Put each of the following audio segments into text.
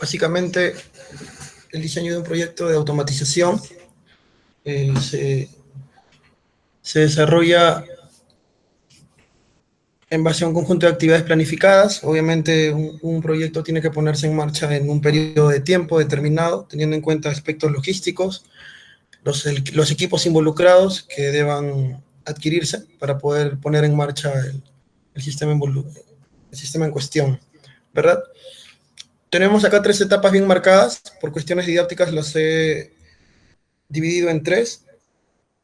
Básicamente, el diseño de un proyecto de automatización eh, se, se desarrolla en base a un conjunto de actividades planificadas. Obviamente, un proyecto tiene que ponerse en marcha en un periodo de tiempo determinado, teniendo en cuenta aspectos logísticos, los equipos involucrados que deban adquirirse para poder poner en marcha el sistema, el sistema en cuestión, ¿verdad? Tenemos acá tres etapas bien marcadas. Por cuestiones didácticas las he dividido en tres.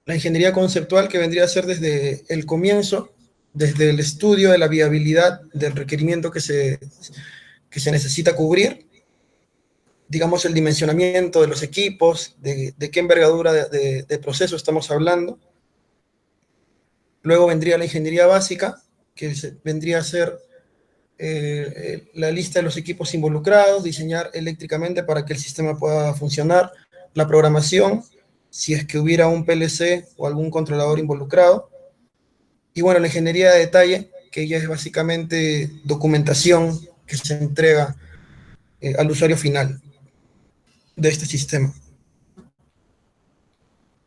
La ingeniería conceptual, que vendría a ser desde el comienzo, desde el estudio de la viabilidad del requerimiento que se necesita cubrir, digamos el dimensionamiento de los equipos, de qué envergadura de proceso estamos hablando. Luego vendría la ingeniería básica, que vendría a ser la lista de los equipos involucrados, diseñar eléctricamente para que el sistema pueda funcionar, la programación, si es que hubiera un PLC o algún controlador involucrado. Y bueno, la ingeniería de detalle, que ya es básicamente documentación que se entrega al usuario final de este sistema.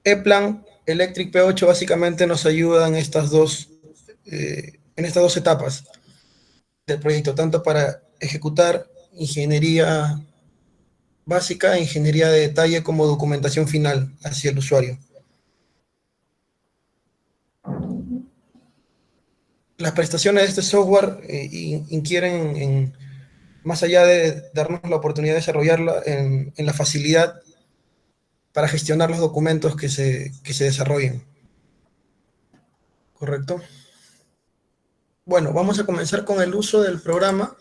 E-Plan, Electric P8 básicamente nos ayuda en estas dos etapas del proyecto, tanto para ejecutar ingeniería básica, ingeniería de detalle como documentación final hacia el usuario. Las prestaciones de este software inquieren más allá de darnos la oportunidad de desarrollarla en la facilidad para gestionar los documentos que se desarrollen. ¿Correcto? Bueno, vamos a comenzar con el uso del programa.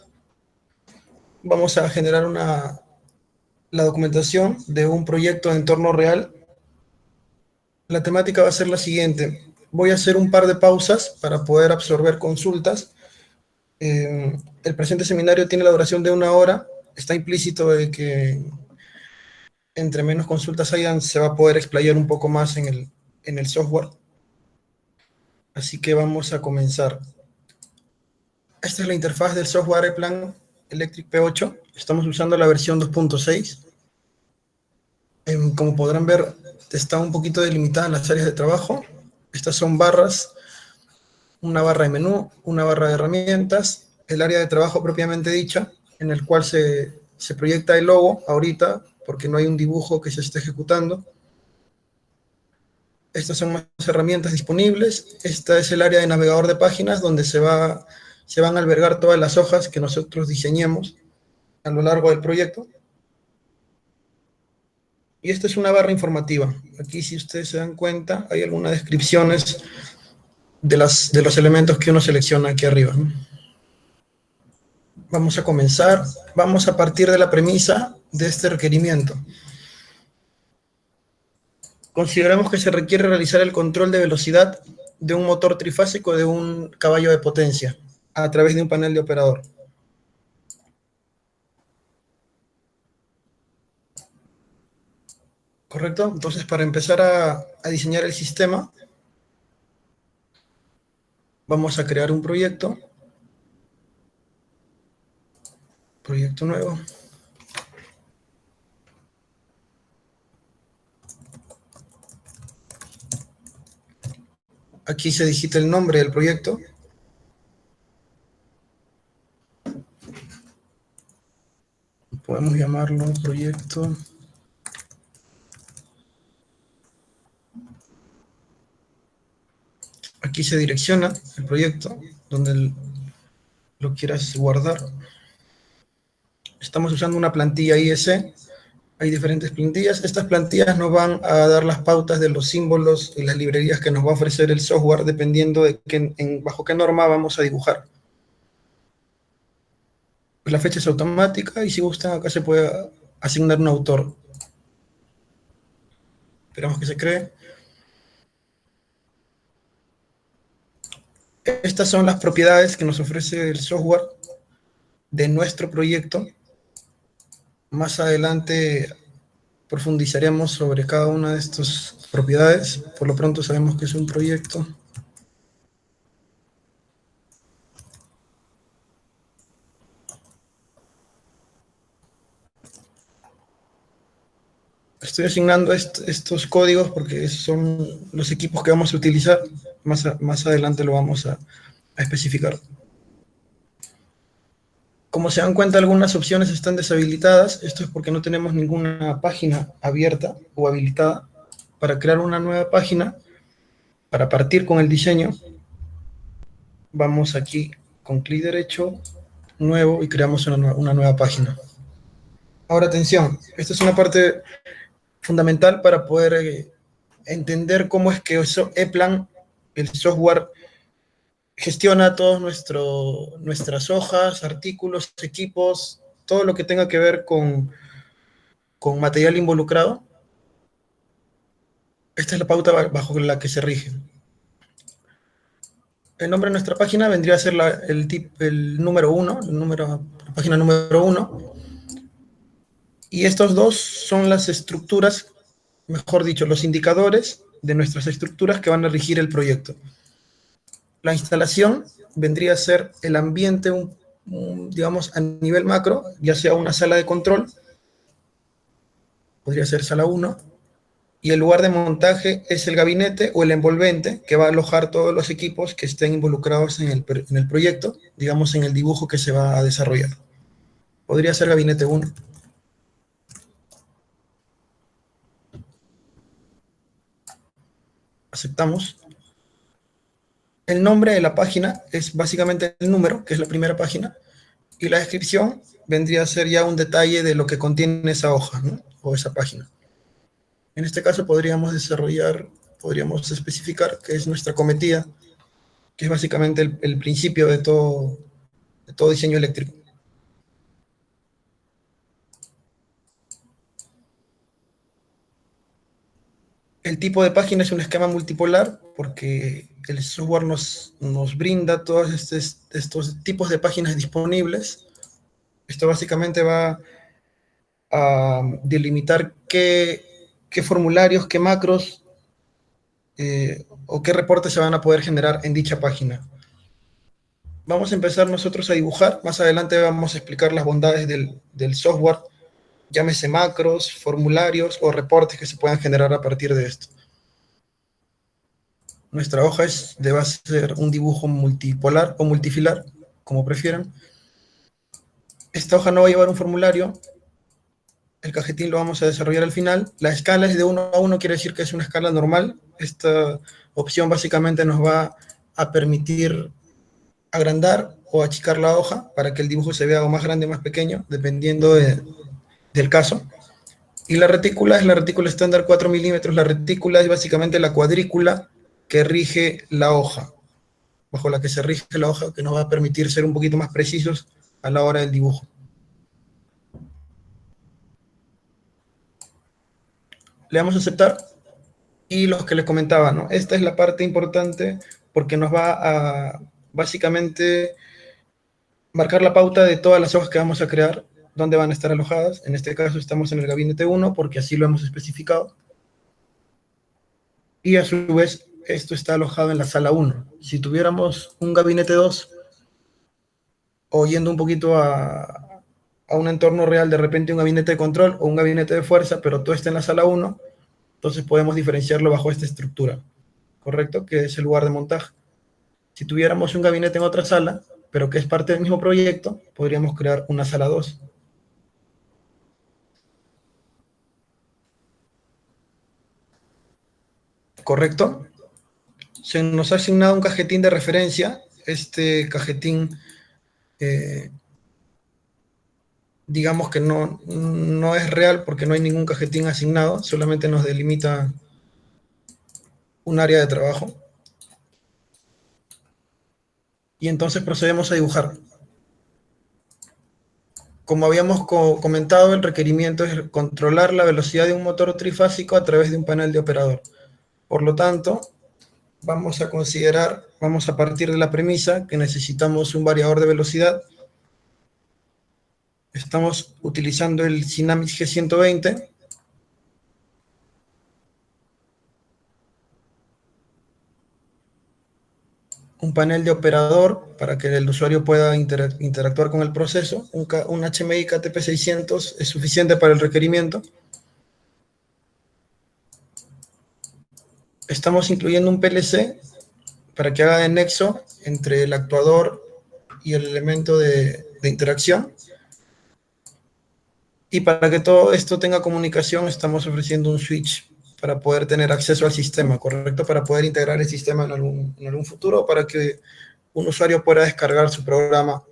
Vamos a generar la documentación de un proyecto de entorno real. La temática va a ser la siguiente. Voy a hacer un par de pausas para poder absorber consultas. El presente seminario tiene la duración de 1 hora. Está implícito de que entre menos consultas hayan, se va a poder explayar un poco más en el software. Así que vamos a comenzar. Esta es la interfaz del software E-Plan Electric P8. Estamos usando la versión 2.6. Como podrán ver, está un poquito delimitada en las áreas de trabajo. Estas son barras, una barra de menú, una barra de herramientas, el área de trabajo propiamente dicha, en el cual se proyecta el logo ahorita, porque no hay un dibujo que se esté ejecutando. Estas son más herramientas disponibles. Esta es el área de navegador de páginas, donde se van a albergar todas las hojas que nosotros diseñemos a lo largo del proyecto. Y esta es una barra informativa. Aquí, si ustedes se dan cuenta, hay algunas descripciones de los elementos que uno selecciona aquí arriba, ¿no? Vamos a comenzar. Vamos a partir de la premisa de este requerimiento. Consideramos que se requiere realizar el control de velocidad de un motor trifásico de 1 caballo de potencia a través de un panel de operador. ¿Correcto? Entonces, para empezar a diseñar el sistema, vamos a crear un proyecto. Proyecto nuevo. Aquí se digita el nombre del proyecto. Podemos llamarlo proyecto. Aquí se direcciona el proyecto, donde lo quieras guardar. Estamos usando una plantilla IS. Hay diferentes plantillas. Estas plantillas nos van a dar las pautas de los símbolos y las librerías que nos va a ofrecer el software, dependiendo de bajo qué norma vamos a dibujar. La fecha es automática y si gustan acá se puede asignar un autor. Esperamos que se cree. Estas son las propiedades que nos ofrece el software de nuestro proyecto. Más adelante profundizaremos sobre cada una de estas propiedades. Por lo pronto sabemos que es un proyecto. Estoy asignando estos códigos porque son los equipos que vamos a utilizar. Más adelante lo vamos a especificar. Como se dan cuenta, algunas opciones están deshabilitadas. Esto es porque no tenemos ninguna página abierta o habilitada. Para crear una nueva página, para partir con el diseño, vamos aquí con clic derecho, nuevo, y creamos una nueva página. Ahora atención, esta es una parte fundamental para poder entender cómo es que ePlan, el software, gestiona todas nuestras hojas, artículos, equipos, todo lo que tenga que ver con material involucrado. Esta es la pauta bajo la que se rige. El nombre de nuestra página vendría a ser el número 1, la página número 1. Y estos dos son las estructuras, mejor dicho, los indicadores de nuestras estructuras que van a regir el proyecto. La instalación vendría a ser el ambiente, digamos, a nivel macro, ya sea una sala de control, podría ser sala 1, y el lugar de montaje es el gabinete o el envolvente que va a alojar todos los equipos que estén involucrados en el proyecto, digamos, en el dibujo que se va a desarrollar. Podría ser gabinete 1. Aceptamos. El nombre de la página es básicamente el número, que es la primera página, y la descripción vendría a ser ya un detalle de lo que contiene esa hoja, ¿no? O esa página. En este caso podríamos especificar que es nuestra cometida, que es básicamente el principio de todo diseño eléctrico. El tipo de página es un esquema multipolar porque el software nos brinda todos estos tipos de páginas disponibles. Esto básicamente va a delimitar qué formularios, qué macros o qué reportes se van a poder generar en dicha página. Vamos a empezar nosotros a dibujar. Más adelante vamos a explicar las bondades del software, llámese macros, formularios o reportes que se puedan generar a partir de esto. Nuestra hoja va a ser un dibujo multipolar o multifilar, como prefieran. Esta hoja no va a llevar un formulario. El cajetín lo vamos a desarrollar al final. La escala es de 1 a 1, quiere decir que es una escala normal. Esta opción básicamente nos va a permitir agrandar o achicar la hoja para que el dibujo se vea o más grande o más pequeño, dependiendo del caso. Y la retícula es la retícula estándar 4 milímetros. La retícula es básicamente la cuadrícula que rige la hoja, bajo la que se rige la hoja, que nos va a permitir ser un poquito más precisos a la hora del dibujo. Le damos a aceptar. Y los que les comentaba, ¿no? Esta es la parte importante porque nos va a básicamente marcar la pauta de todas las hojas que vamos a crear, dónde van a estar alojadas. En este caso estamos en el gabinete 1 porque así lo hemos especificado. Y a su vez, esto está alojado en la sala 1. Si tuviéramos un gabinete 2, o yendo un poquito a un entorno real, de repente un gabinete de control o un gabinete de fuerza, pero todo está en la sala 1, entonces podemos diferenciarlo bajo esta estructura, ¿correcto? Que es el lugar de montaje. Si tuviéramos un gabinete en otra sala, pero que es parte del mismo proyecto, podríamos crear una sala 2. ¿Correcto? Se nos ha asignado un cajetín de referencia. Este cajetín, digamos que no es real porque no hay ningún cajetín asignado, solamente nos delimita un área de trabajo. Y entonces procedemos a dibujar. Como habíamos comentado, el requerimiento es controlar la velocidad de un motor trifásico a través de un panel de operador. Por lo tanto, vamos a partir de la premisa que necesitamos un variador de velocidad. Estamos utilizando el Synamics G120. Un panel de operador para que el usuario pueda interactuar con el proceso. Un HMI KTP600 es suficiente para el requerimiento. Estamos incluyendo un PLC para que haga de nexo entre el actuador y el elemento de interacción. Y para que todo esto tenga comunicación, estamos ofreciendo un switch para poder tener acceso al sistema, ¿correcto? Para poder integrar el sistema en algún futuro, para que un usuario pueda descargar su programa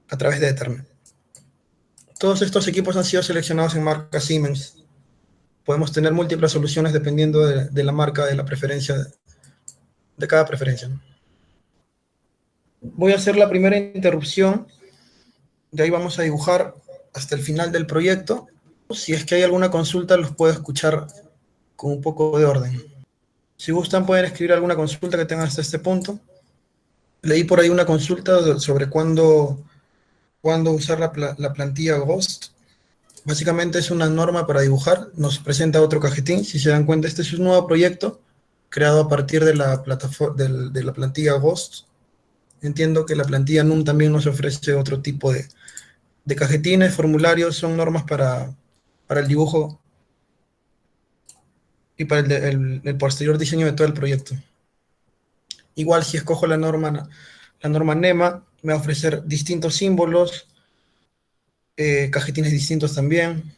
a través de Ethernet. Todos estos equipos han sido seleccionados en marca Siemens. Podemos tener múltiples soluciones dependiendo de la marca, de la preferencia, de cada preferencia, ¿no? Voy a hacer la primera interrupción, de ahí vamos a dibujar hasta el final del proyecto. Si es que hay alguna consulta, los puedo escuchar con un poco de orden. Si gustan, pueden escribir alguna consulta que tengan hasta este punto. Leí por ahí una consulta sobre cuándo usar la plantilla Ghost. Básicamente es una norma para dibujar. Nos presenta otro cajetín. Si se dan cuenta, este es un nuevo proyecto creado a partir de la plataforma de la plantilla Ghost. Entiendo que la plantilla NUM también nos ofrece otro tipo de cajetines, formularios, son normas para el dibujo y para el posterior diseño de todo el proyecto. Igual si escojo la norma NEMA, me va a ofrecer distintos símbolos, cajetines distintos también,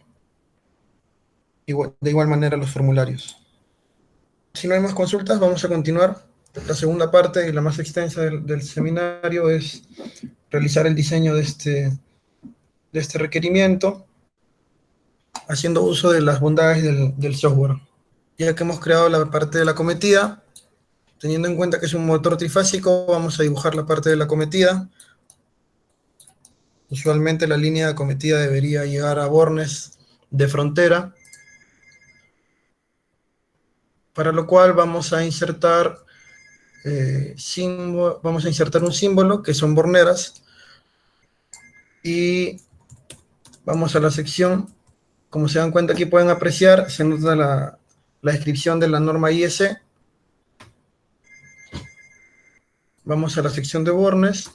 de igual manera los formularios. Si no hay más consultas, vamos a continuar. La segunda parte y la más extensa del seminario es realizar el diseño de este requerimiento, haciendo uso de las bondades del software. Ya que hemos creado la parte de la cometida, teniendo en cuenta que es un motor trifásico, vamos a dibujar la parte de la cometida. Usualmente la línea de acometida debería llegar a bornes de frontera, para lo cual vamos a insertar, un símbolo que son borneras y vamos a la sección. Como se dan cuenta aquí pueden apreciar, se nota la descripción de la norma IS. Vamos a la sección de bornes.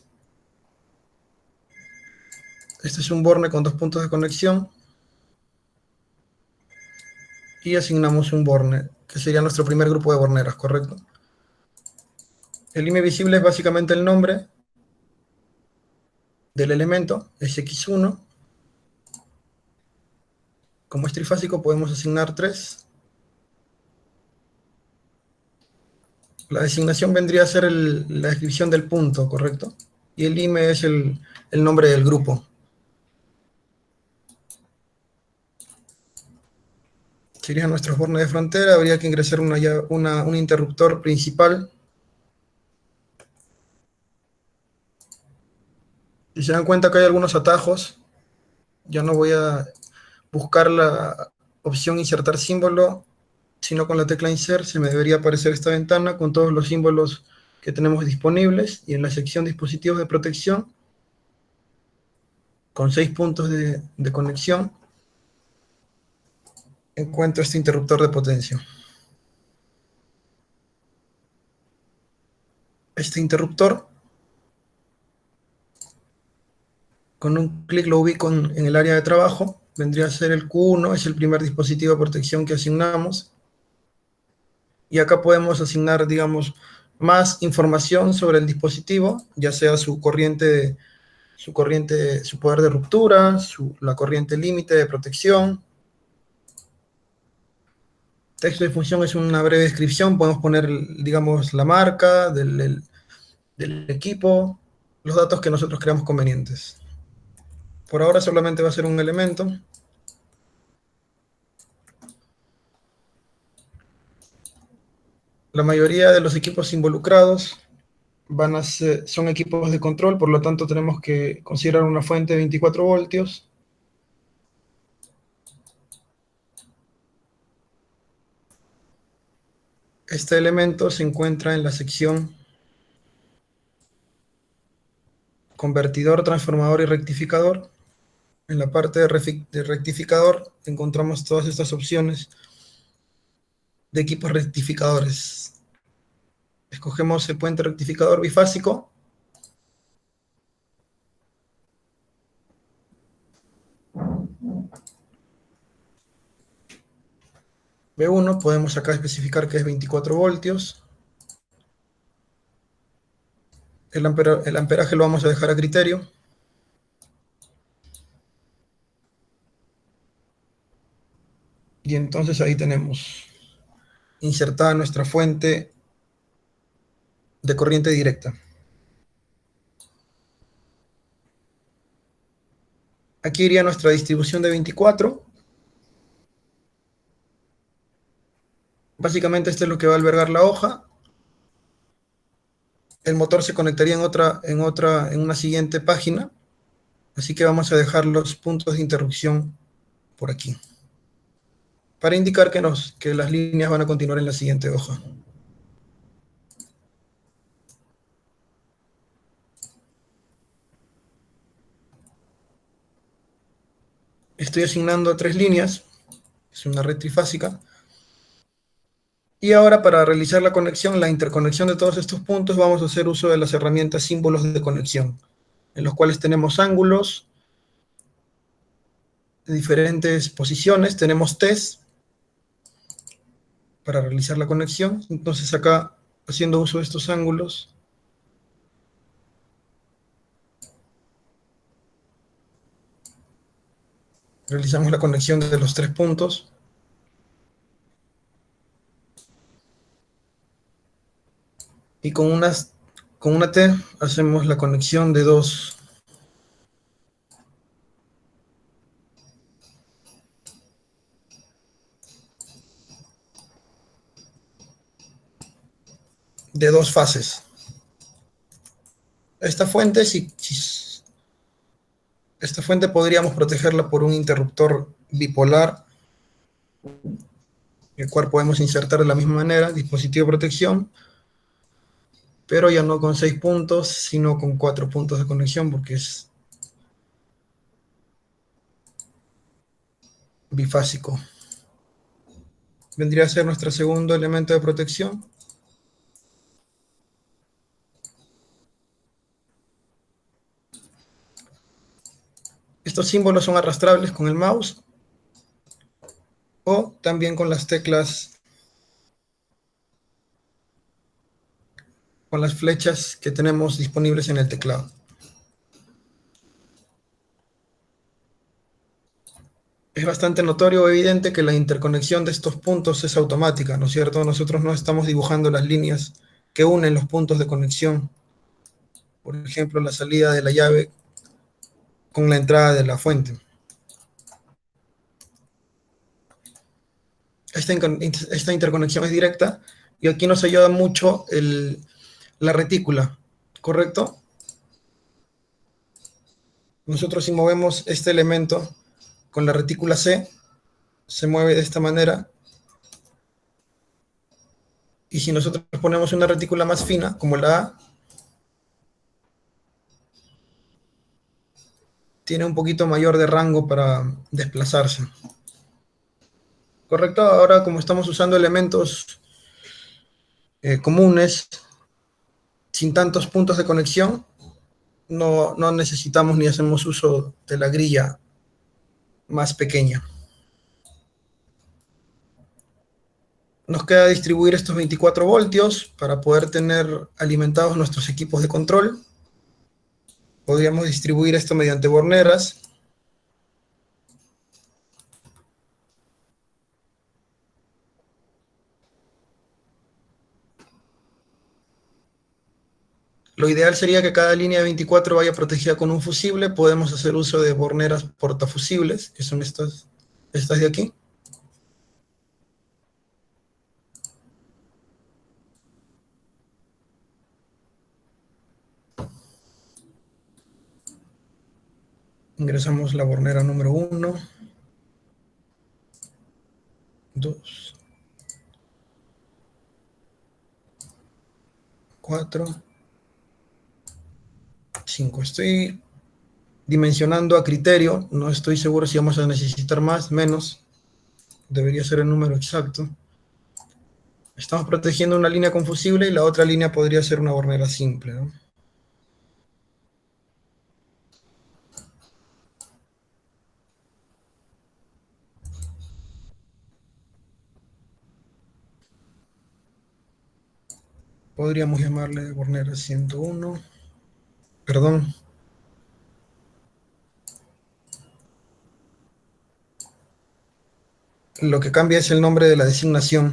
Este es un borne con dos puntos de conexión. Y asignamos un borne, que sería nuestro primer grupo de borneras, ¿correcto? El IME visible es básicamente el nombre del elemento, es X1. Como es trifásico podemos asignar 3. La designación vendría a ser la descripción del punto, ¿correcto? Y el IME es el nombre del grupo. Serían nuestros bornes de frontera, habría que ingresar un interruptor principal. Si se dan cuenta que hay algunos atajos, ya no voy a buscar la opción insertar símbolo, sino con la tecla insert se me debería aparecer esta ventana con todos los símbolos que tenemos disponibles, y en la sección dispositivos de protección, con 6 puntos de conexión, encuentro este interruptor de potencia. Este interruptor, con un clic lo ubico en el área de trabajo, vendría a ser el Q1, es el primer dispositivo de protección que asignamos, y acá podemos asignar, digamos, más información sobre el dispositivo, ya sea su corriente, su poder de ruptura, la corriente límite de protección. Texto de función es una breve descripción, podemos poner, digamos, la marca del equipo, los datos que nosotros creamos convenientes. Por ahora solamente va a ser un elemento. La mayoría de los equipos involucrados son equipos de control, por lo tanto tenemos que considerar una fuente de 24 voltios. Este elemento se encuentra en la sección convertidor, transformador y rectificador. En la parte de rectificador encontramos todas estas opciones de equipos rectificadores. Escogemos el puente rectificador bifásico. B1 podemos acá especificar que es 24 voltios. El amperaje lo vamos a dejar a criterio. Y entonces ahí tenemos insertada nuestra fuente de corriente directa. Aquí iría nuestra distribución de 24. Básicamente esto es lo que va a albergar la hoja. El motor se conectaría en una siguiente página. Así que vamos a dejar los puntos de interrupción por aquí, para indicar que las líneas van a continuar en la siguiente hoja. Estoy asignando 3 líneas, es una red trifásica. Y ahora para realizar la conexión, la interconexión de todos estos puntos, vamos a hacer uso de las herramientas símbolos de conexión, en los cuales tenemos ángulos de diferentes posiciones, tenemos T's para realizar la conexión. Entonces acá, haciendo uso de estos ángulos, realizamos la conexión de los 3 puntos. Y con una T hacemos la conexión de dos fases. Esta fuente, esta fuente podríamos protegerla por un interruptor bipolar, el cual podemos insertar de la misma manera, dispositivo de protección, pero ya no con 6 puntos, sino con 4 puntos de conexión, porque es bifásico. Vendría a ser nuestro segundo elemento de protección. Estos símbolos son arrastrables con el mouse o también con las teclas, con las flechas que tenemos disponibles en el teclado. Es bastante notorio o evidente que la interconexión de estos puntos es automática, ¿no es cierto? Nosotros no estamos dibujando las líneas que unen los puntos de conexión. Por ejemplo, la salida de la llave con la entrada de la fuente. Esta interconexión es directa y aquí nos ayuda mucho la retícula, ¿correcto? Nosotros si movemos este elemento con la retícula C, se mueve de esta manera. Y si nosotros ponemos una retícula más fina, como la A, tiene un poquito mayor de rango para desplazarse. ¿Correcto? Ahora, como estamos usando elementos comunes, sin tantos puntos de conexión, no necesitamos ni hacemos uso de la grilla más pequeña. Nos queda distribuir estos 24 voltios para poder tener alimentados nuestros equipos de control. Podríamos distribuir esto mediante borneras. Lo ideal sería que cada línea de 24 vaya protegida con un fusible. Podemos hacer uso de borneras portafusibles, que son estas de aquí. Ingresamos la bornera número 1, 2, 4, 5. Estoy dimensionando a criterio, no estoy seguro si vamos a necesitar más, menos, debería ser el número exacto. Estamos protegiendo una línea con fusible y la otra línea podría ser una bornera simple, ¿no? Podríamos llamarle de Bornera 101. Perdón. Lo que cambia es el nombre de la designación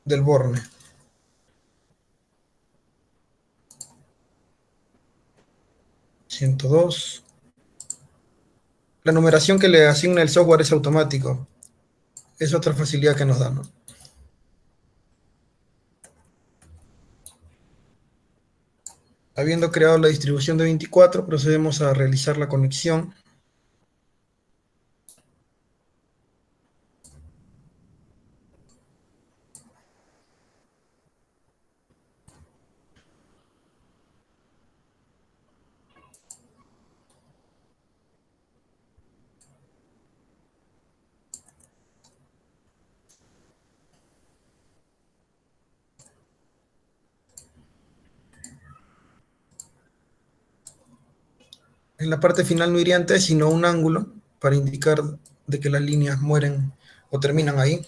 del Borne. $102. La numeración que le asigna el software es automático. Es otra facilidad que nos da, ¿no? Habiendo creado la distribución de 24, procedemos a realizar la conexión. En la parte final no iría antes, sino un ángulo para indicar de que las líneas mueren o terminan ahí.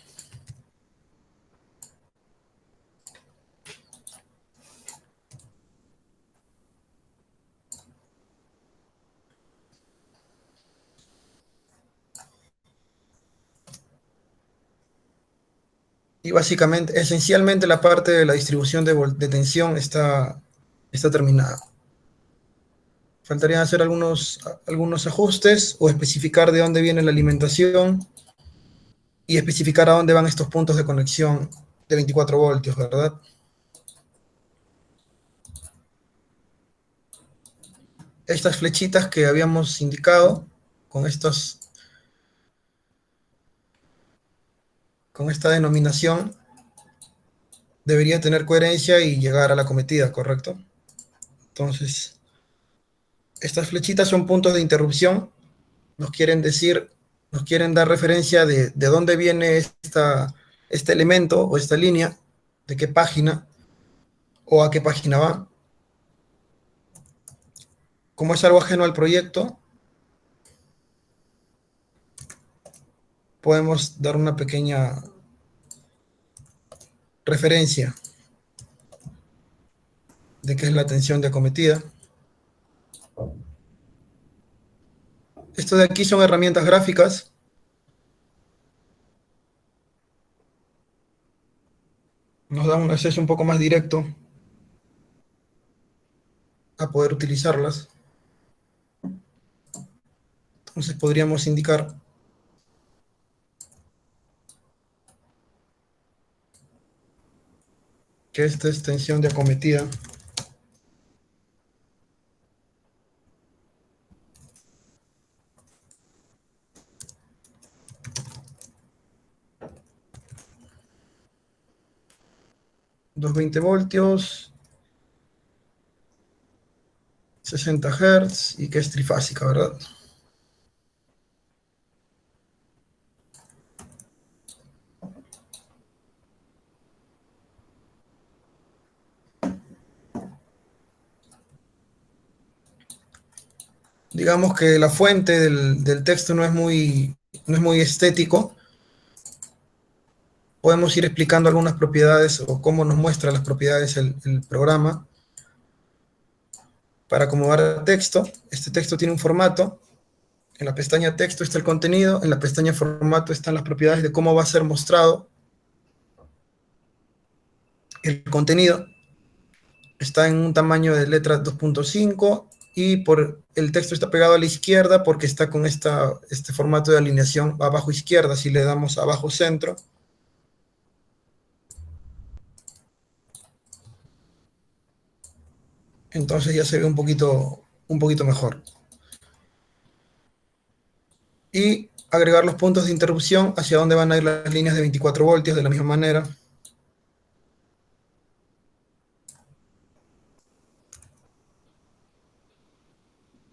Y básicamente, esencialmente la parte de la distribución de tensión está terminada. Faltarían hacer algunos ajustes o especificar de dónde viene la alimentación y especificar a dónde van estos puntos de conexión de 24 voltios, ¿verdad? Estas flechitas que habíamos indicado con con esta denominación debería tener coherencia y llegar a la cometida, ¿correcto? Entonces, estas flechitas son puntos de interrupción, nos quieren decir, nos quieren dar referencia de dónde viene este elemento o esta línea, de qué página o a qué página va. Como es algo ajeno al proyecto, podemos dar una pequeña referencia de qué es la tensión de acometida. Esto de aquí son herramientas gráficas. Nos dan un acceso un poco más directo a poder utilizarlas. Entonces podríamos indicar que esta es tensión de acometida. $220 voltios, 60 Hz y que es trifásica, ¿verdad? Digamos que la fuente del texto no es muy estético. Podemos ir explicando algunas propiedades o cómo nos muestra las propiedades el programa para acomodar texto. Este texto tiene un formato. En la pestaña texto está el contenido, en la pestaña formato están las propiedades de cómo va a ser mostrado el contenido. Está en un tamaño de letra 2.5 y el texto está pegado a la izquierda porque está con este formato de alineación abajo izquierda. Si le damos abajo centro, entonces ya se ve un poquito mejor. Y agregar los puntos de interrupción hacia dónde van a ir las líneas de 24 voltios de la misma manera.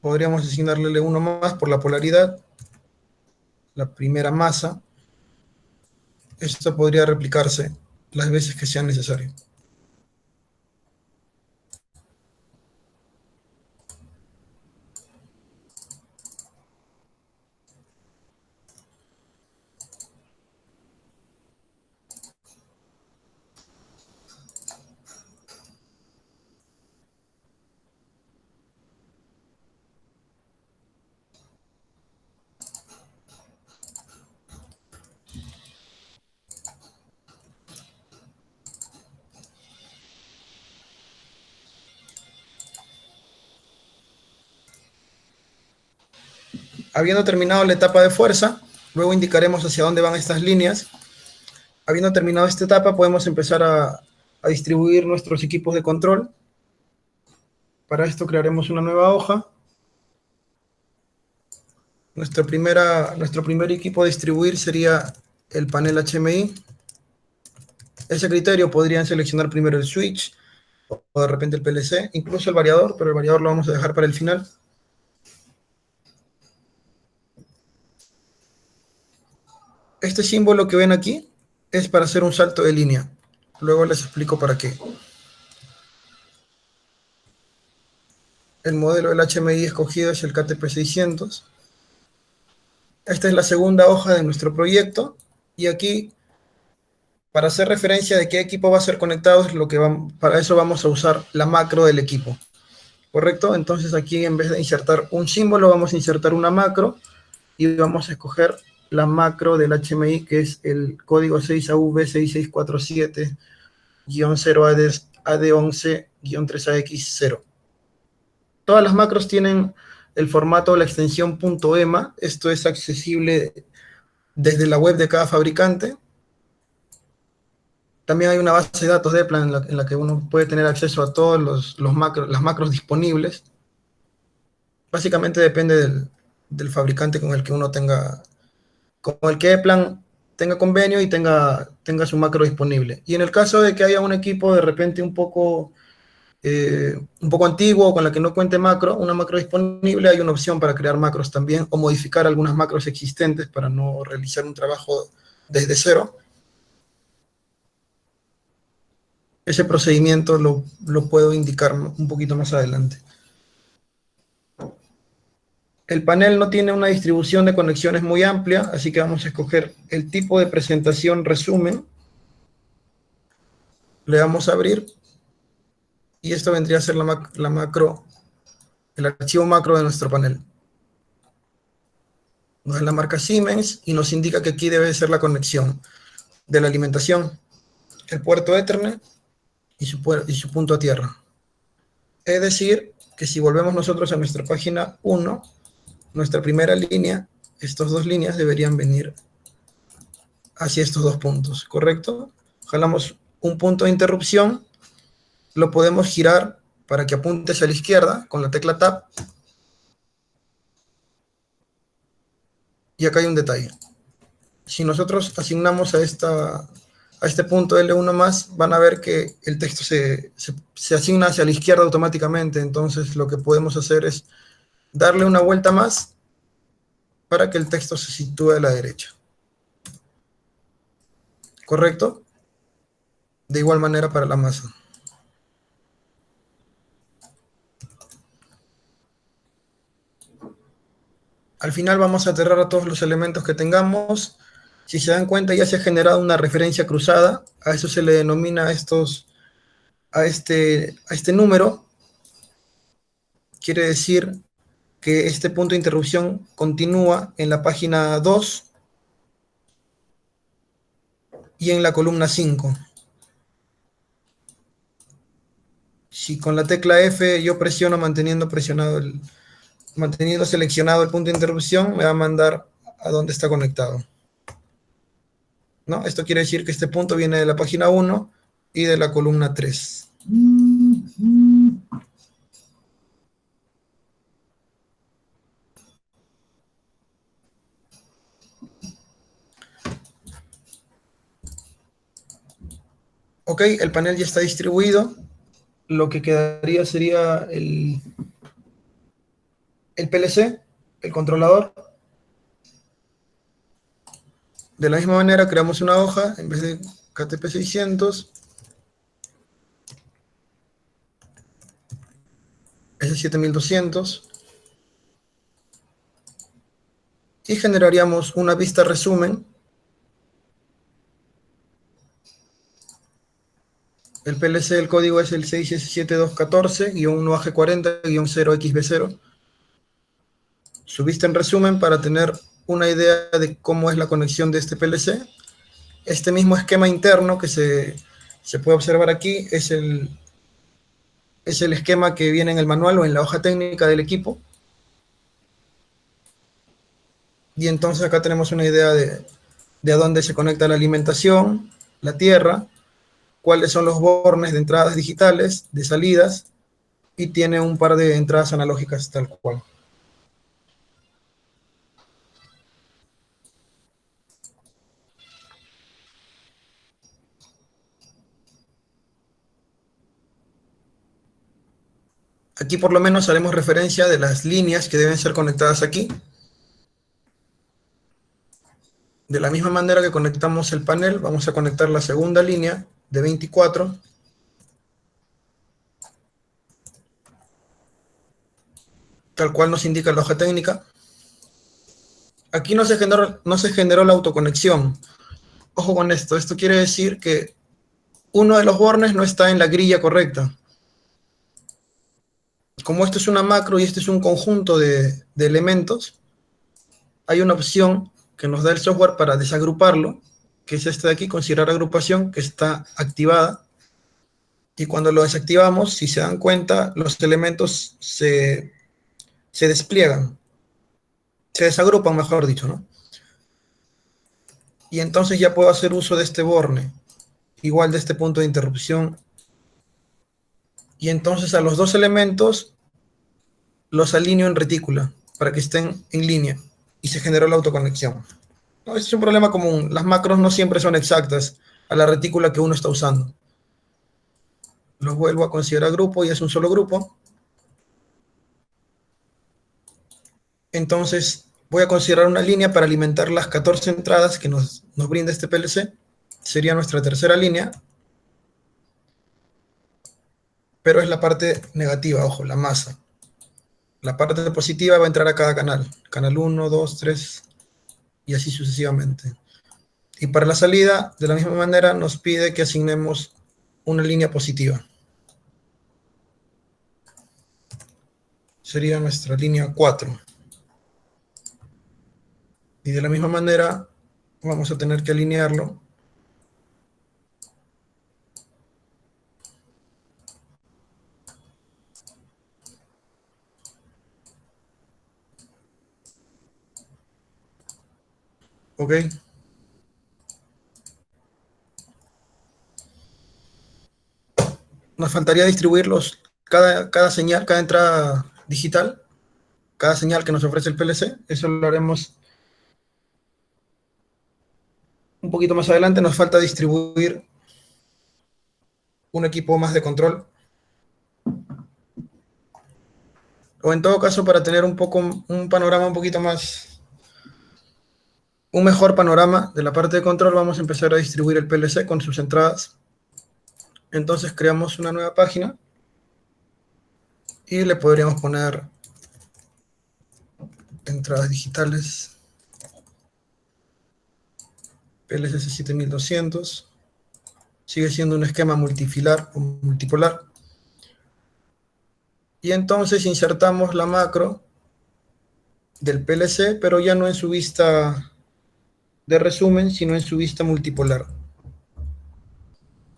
Podríamos asignarle uno más por la polaridad, la primera masa. Esto podría replicarse las veces que sea necesario. Habiendo terminado la etapa de fuerza, luego indicaremos hacia dónde van estas líneas. Habiendo terminado esta etapa, podemos empezar a distribuir nuestros equipos de control. Para esto crearemos una nueva hoja. Nuestro primer equipo a distribuir sería el panel HMI. Ese criterio podrían seleccionar primero el switch o de repente el PLC, incluso el variador, pero el variador lo vamos a dejar para el final. Este símbolo que ven aquí es para hacer un salto de línea. Luego les explico para qué. El modelo del HMI escogido es el KTP600. Esta es la segunda hoja de nuestro proyecto y aquí, para hacer referencia de qué equipo va a ser conectado, para eso vamos a usar la macro del equipo. ¿Correcto? Entonces aquí, en vez de insertar un símbolo, vamos a insertar una macro y vamos a escoger la macro del HMI, que es el código 6AV6647-0AD11-3AX0. Todas las macros tienen el formato o la extensión .ema. Esto es accesible desde la web de cada fabricante. También hay una base de datos de Eplan en la que uno puede tener acceso a todas las macros disponibles. Básicamente depende del fabricante con el que uno tenga, con el que Eplan tenga convenio y tenga su macro disponible. Y en el caso de que haya un equipo de repente un poco antiguo, con la que no cuente una macro disponible, hay una opción para crear macros también, o modificar algunas macros existentes para no realizar un trabajo desde cero. Ese procedimiento lo puedo indicar un poquito más adelante. El panel no tiene una distribución de conexiones muy amplia, así que vamos a escoger el tipo de presentación resumen. Le damos a abrir. Y esto vendría a ser el archivo macro de nuestro panel. Nos da la marca Siemens y nos indica que aquí debe ser la conexión de la alimentación, el puerto Ethernet y su punto a tierra. Es decir, que si volvemos nosotros a nuestra página 1, nuestra primera línea, estas dos líneas deberían venir hacia estos dos puntos, ¿correcto? Jalamos un punto de interrupción, lo podemos girar para que apunte hacia la izquierda con la tecla Tab. Y acá hay un detalle. Si nosotros asignamos a este punto L1 más, van a ver que el texto se asigna hacia la izquierda automáticamente. Entonces lo que podemos hacer es darle una vuelta más para que el texto se sitúe a la derecha. ¿Correcto? De igual manera para la masa. Al final vamos a aterrar a todos los elementos que tengamos. Si se dan cuenta, ya se ha generado una referencia cruzada. A eso se le denomina a este número. Quiere decir que este punto de interrupción continúa en la página 2 y en la columna 5. Si con la tecla F yo presiono manteniendo seleccionado el punto de interrupción, me va a mandar a donde está conectado. ¿No? Esto quiere decir que este punto viene de la página 1 y de la columna 3. Ok, el panel ya está distribuido. Lo que quedaría sería el PLC, el controlador. De la misma manera creamos una hoja, en vez de KTP600, S7200, y generaríamos una vista resumen. El PLC del código es el 6S7214-1AG40-0XB0. Su vista en resumen para tener una idea de cómo es la conexión de este PLC. Este mismo esquema interno que se puede observar aquí es el esquema que viene en el manual o en la hoja técnica del equipo. Y entonces acá tenemos una idea de a dónde se conecta la alimentación, la tierra, cuáles son los bornes de entradas digitales, de salidas, y tiene un par de entradas analógicas tal cual. Aquí por lo menos haremos referencia de las líneas que deben ser conectadas aquí. De la misma manera que conectamos el panel, vamos a conectar la segunda línea de 24, tal cual nos indica la hoja técnica. Aquí no se generó la autoconexión. Ojo con esto quiere decir que uno de los bornes no está en la grilla correcta. Como esto es una macro y este es un conjunto de elementos, hay una opción que nos da el software para desagruparlo, que es esta de aquí, considerar agrupación, que está activada. Y cuando lo desactivamos, si se dan cuenta, los elementos se despliegan, se desagrupan, mejor dicho, ¿no? Y entonces ya puedo hacer uso de este borne, igual de este punto de interrupción. Y entonces a los dos elementos los alineo en retícula para que estén en línea y se generó la autoconexión. No, este es un problema común. Las macros no siempre son exactas a la retícula que uno está usando. Los vuelvo a considerar grupo y es un solo grupo. Entonces voy a considerar una línea para alimentar las 14 entradas que nos brinda este PLC. Sería nuestra tercera línea. Pero es la parte negativa, ojo, la masa. La parte positiva va a entrar a cada canal. Canal 1, 2, 3 y así sucesivamente. Y para la salida, de la misma manera, nos pide que asignemos una línea positiva. Sería nuestra línea 4. Y de la misma manera, vamos a tener que alinearlo. ¿Ok? Nos faltaría distribuirlos, cada señal, cada entrada digital, cada señal que nos ofrece el PLC. Eso lo haremos un poquito más adelante. Nos falta distribuir un equipo más de control. O en todo caso, para tener un panorama un poquito más, un mejor panorama de la parte de control, vamos a empezar a distribuir el PLC con sus entradas. Entonces creamos una nueva página y le podríamos poner entradas digitales PLC 7200. Sigue siendo un esquema multifilar o multipolar. Y entonces insertamos la macro del PLC, pero ya no en su vista de resumen, sino en su vista multipolar.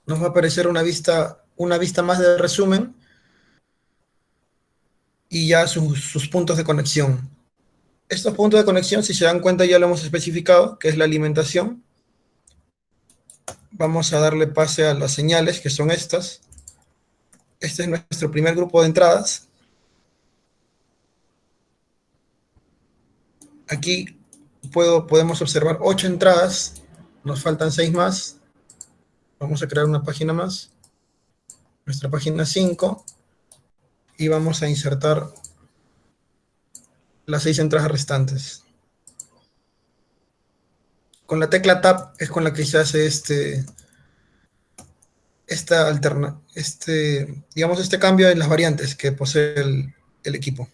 Nos va a aparecer una vista más de resumen y ya sus puntos de conexión. Estos puntos de conexión, si se dan cuenta, ya lo hemos especificado, que es la alimentación. Vamos a darle pase a las señales, que son estas. Este es nuestro primer grupo de entradas. Aquí podemos observar 8 entradas, nos faltan 6 más. Vamos a crear una página más, nuestra página 5, y vamos a insertar las 6 entradas restantes. Con la tecla Tab es con la que se hace este cambio en las variantes que posee el equipo.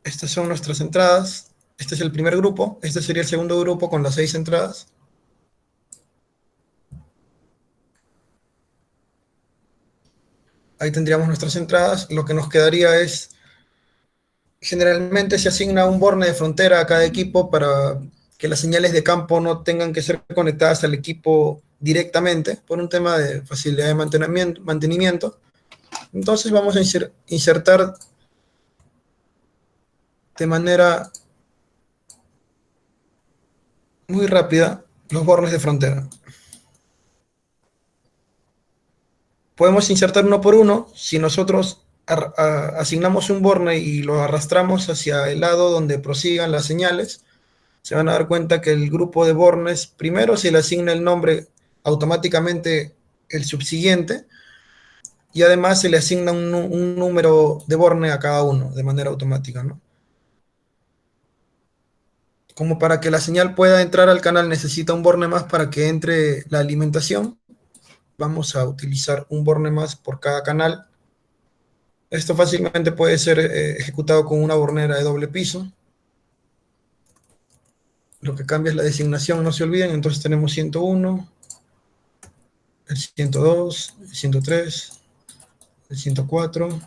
Estas son nuestras entradas. Este es el primer grupo. Este sería el segundo grupo con las 6 entradas. Ahí tendríamos nuestras entradas. Lo que nos quedaría es, generalmente se asigna un borne de frontera a cada equipo para que las señales de campo no tengan que ser conectadas al equipo directamente, por un tema de facilidad de mantenimiento. Entonces vamos a insertar de manera muy rápida los bornes de frontera. Podemos insertar uno por uno. Si nosotros asignamos un borne y lo arrastramos hacia el lado donde prosigan las señales, se van a dar cuenta que el grupo de bornes, primero se le asigna el nombre automáticamente el subsiguiente, y además se le asigna un número de borne a cada uno de manera automática, ¿no? Como para que la señal pueda entrar al canal necesita un borne más para que entre la alimentación. Vamos a utilizar un borne más por cada canal. Esto fácilmente puede ser ejecutado con una bornera de doble piso. Lo que cambia es la designación, no se olviden. Entonces tenemos 101, el 102, el 103, el 104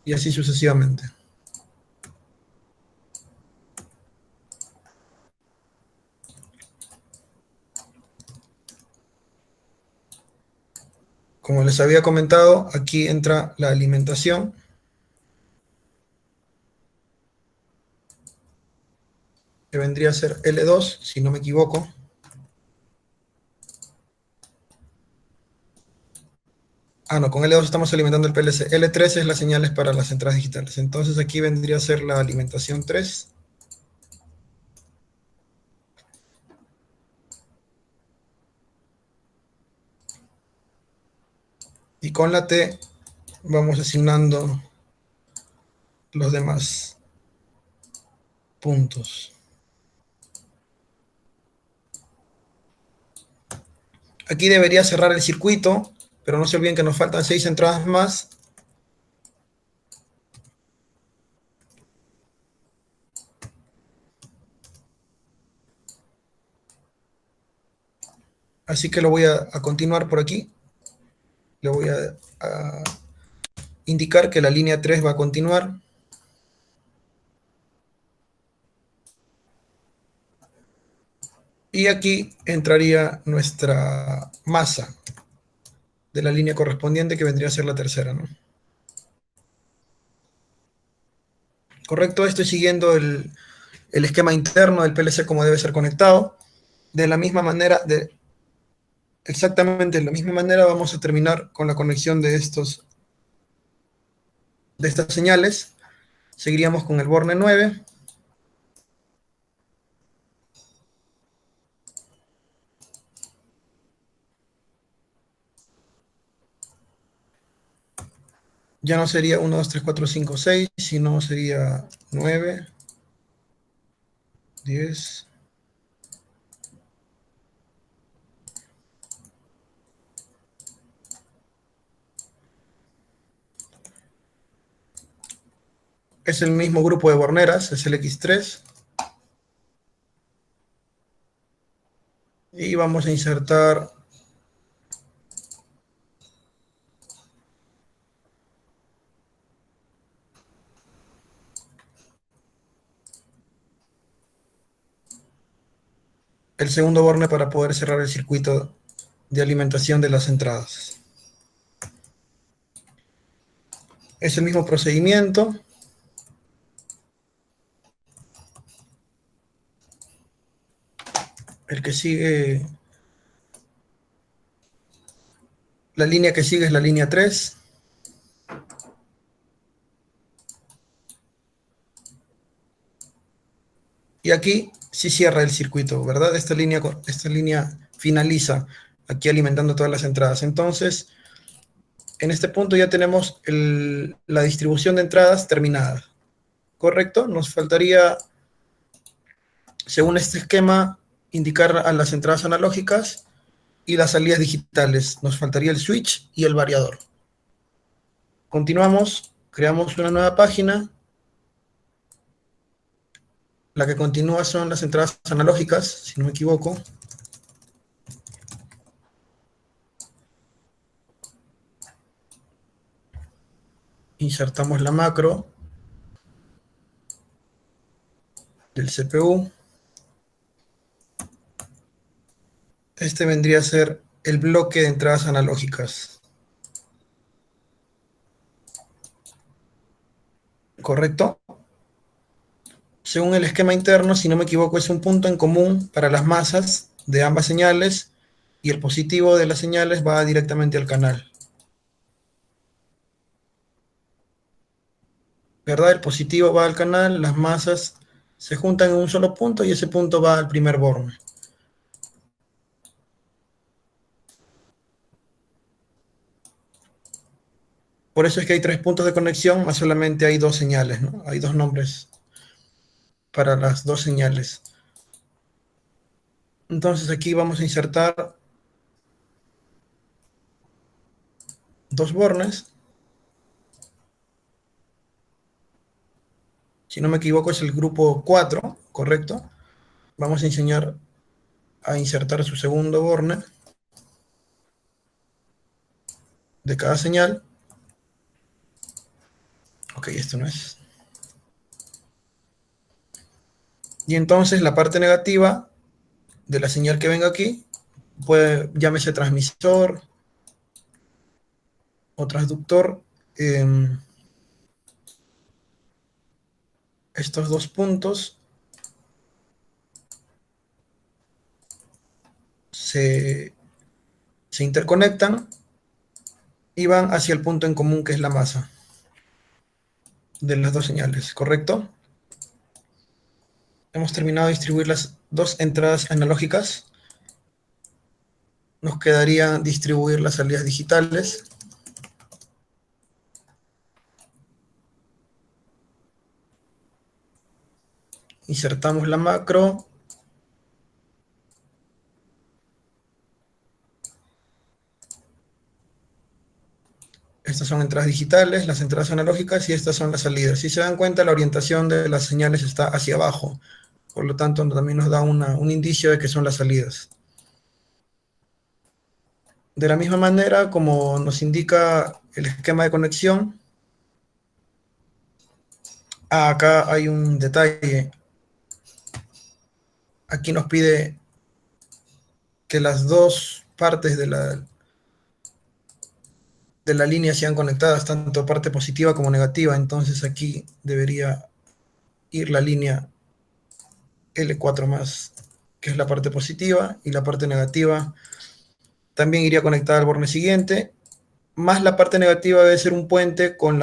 y así sucesivamente. Como les había comentado, aquí entra la alimentación. Que vendría a ser L2, si no me equivoco. Ah, no, con L2 estamos alimentando el PLC. L3 es las señales para las entradas digitales. Entonces aquí vendría a ser la alimentación 3. Y con la T vamos asignando los demás puntos. Aquí debería cerrar el circuito, pero no se olviden que nos faltan 6 entradas más. Así que lo voy a continuar por aquí. Le voy a indicar que la línea 3 va a continuar. Y aquí entraría nuestra masa de la línea correspondiente, que vendría a ser la tercera, ¿no? Correcto, estoy siguiendo el esquema interno del PLC como debe ser conectado. De la misma manera, exactamente de la misma manera vamos a terminar con la conexión de estas señales. Seguiríamos con el borne 9. Ya no sería 1, 2, 3, 4, 5, 6, sino sería 9, 10. Es el mismo grupo de borneras, es el X3. Y vamos a insertar el segundo borne para poder cerrar el circuito de alimentación de las entradas. Es el mismo procedimiento. El que sigue, la línea que sigue es la línea 3. Y aquí sí cierra el circuito, ¿verdad? Esta línea finaliza aquí alimentando todas las entradas. Entonces, en este punto ya tenemos la distribución de entradas terminada. ¿Correcto? Nos faltaría, según este esquema, indicar a las entradas analógicas y las salidas digitales. Nos faltaría el switch y el variador. Continuamos, creamos una nueva página. La que continúa son las entradas analógicas, si no me equivoco. Insertamos la macro del CPU. Este vendría a ser el bloque de entradas analógicas. ¿Correcto? Según el esquema interno, si no me equivoco, es un punto en común para las masas de ambas señales y el positivo de las señales va directamente al canal. ¿Verdad? El positivo va al canal, las masas se juntan en un solo punto y ese punto va al primer borne. Por eso es que hay 3 puntos de conexión, más solamente hay 2 señales, ¿no? Hay 2 nombres para las 2 señales. Entonces aquí vamos a insertar 2 bornes. Si no me equivoco es el grupo 4, ¿correcto? Vamos a enseñar a insertar su segundo borne de cada señal. Ok, esto no es. Y entonces la parte negativa de la señal que venga aquí, puede, llámese transmisor o transductor, estos 2 puntos se interconectan y van hacia el punto en común que es la masa de las 2 señales, ¿correcto? Hemos terminado de distribuir las 2 entradas analógicas. Nos quedaría distribuir las salidas digitales. Insertamos la macro. Estas son entradas digitales, las entradas analógicas, y estas son las salidas. Si se dan cuenta, la orientación de las señales está hacia abajo. Por lo tanto, también nos da un indicio de que son las salidas. De la misma manera, como nos indica el esquema de conexión, acá hay un detalle. Aquí nos pide que las 2 partes de la línea sean conectadas, tanto parte positiva como negativa. Entonces aquí debería ir la línea L4 más, que es la parte positiva, y la parte negativa también iría conectada al borne siguiente, más la parte negativa debe ser un puente con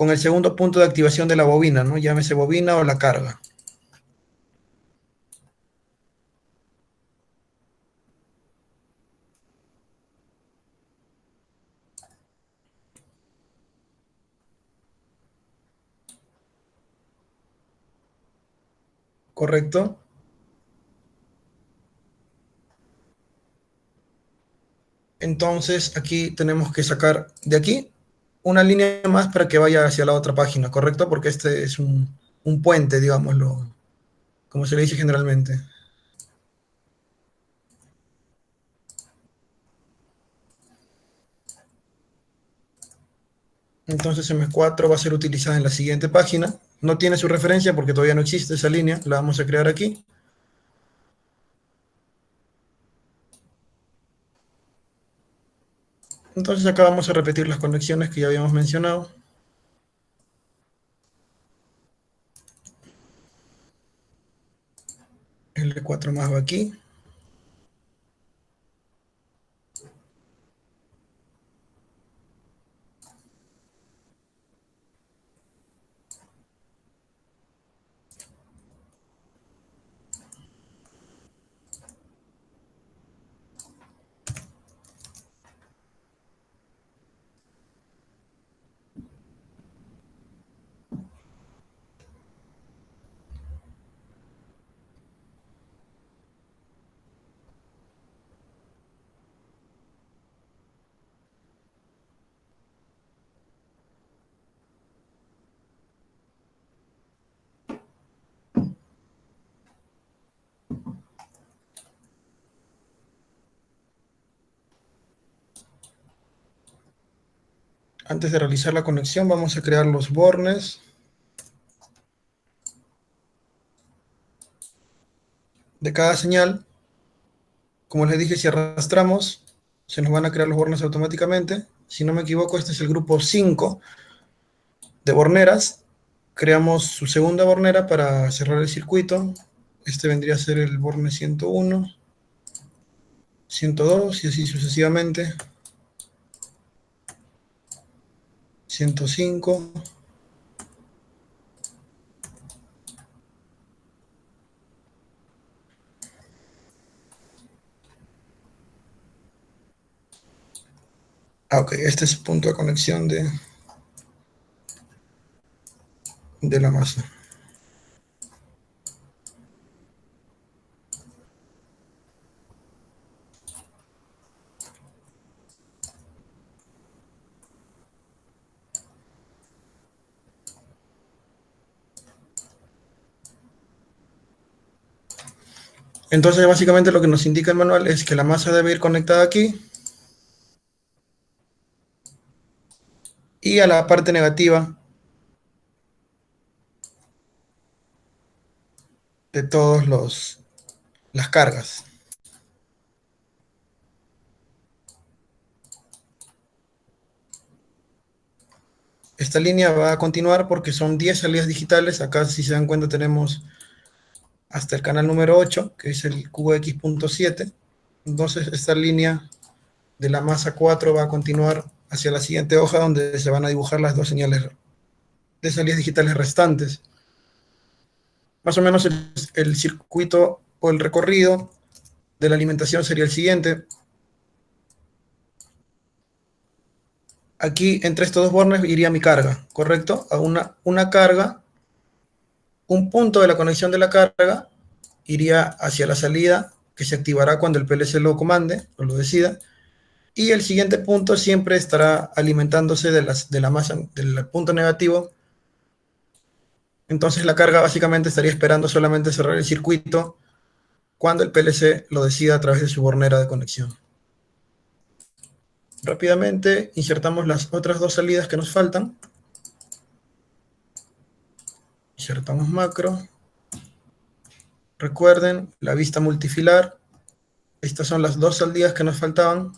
el segundo punto de activación de la bobina, ¿no? Llámese bobina o la carga. ¿Correcto? Entonces aquí tenemos que sacar de aquí una línea más para que vaya hacia la otra página, ¿correcto? Porque este es un puente, digámoslo, como se le dice generalmente. Entonces M4 va a ser utilizada en la siguiente página. No tiene su referencia porque todavía no existe esa línea. La vamos a crear aquí. Entonces acá vamos a repetir las conexiones que ya habíamos mencionado. L4 más va aquí. Antes de realizar la conexión vamos a crear los bornes de cada señal. Como les dije, si arrastramos, se nos van a crear los bornes automáticamente. Si no me equivoco, este es el grupo 5 de borneras. creamos su segunda bornera para cerrar el circuito. Este vendría a ser el borne 101, 102 y así sucesivamente. 105. Ok, este es el punto de conexión de la masa. Entonces, básicamente lo que nos indica el manual es que la masa debe ir conectada aquí y a la parte negativa de todas las cargas. Esta línea va a continuar porque son 10 salidas digitales. Acá, si se dan cuenta, tenemos hasta el canal número 8, que es el QX.7. Entonces, esta línea de la masa 4 va a continuar hacia la siguiente hoja, donde se van a dibujar las dos señales de salidas digitales restantes. Más o menos el circuito o el recorrido de la alimentación sería el siguiente. Aquí entre estos dos bornes iría mi carga, ¿correcto? A una carga, un punto de la conexión de la carga iría hacia la salida, que se activará cuando el PLC lo comande o lo decida, y el siguiente punto siempre estará alimentándose de la masa, del punto negativo. Entonces la carga básicamente estaría esperando solamente cerrar el circuito cuando el PLC lo decida a través de su bornera de conexión. Rápidamente insertamos las otras dos salidas que nos faltan. Insertamos macro. Recuerden la vista multifilar. Estas son las dos salidas que nos faltaban.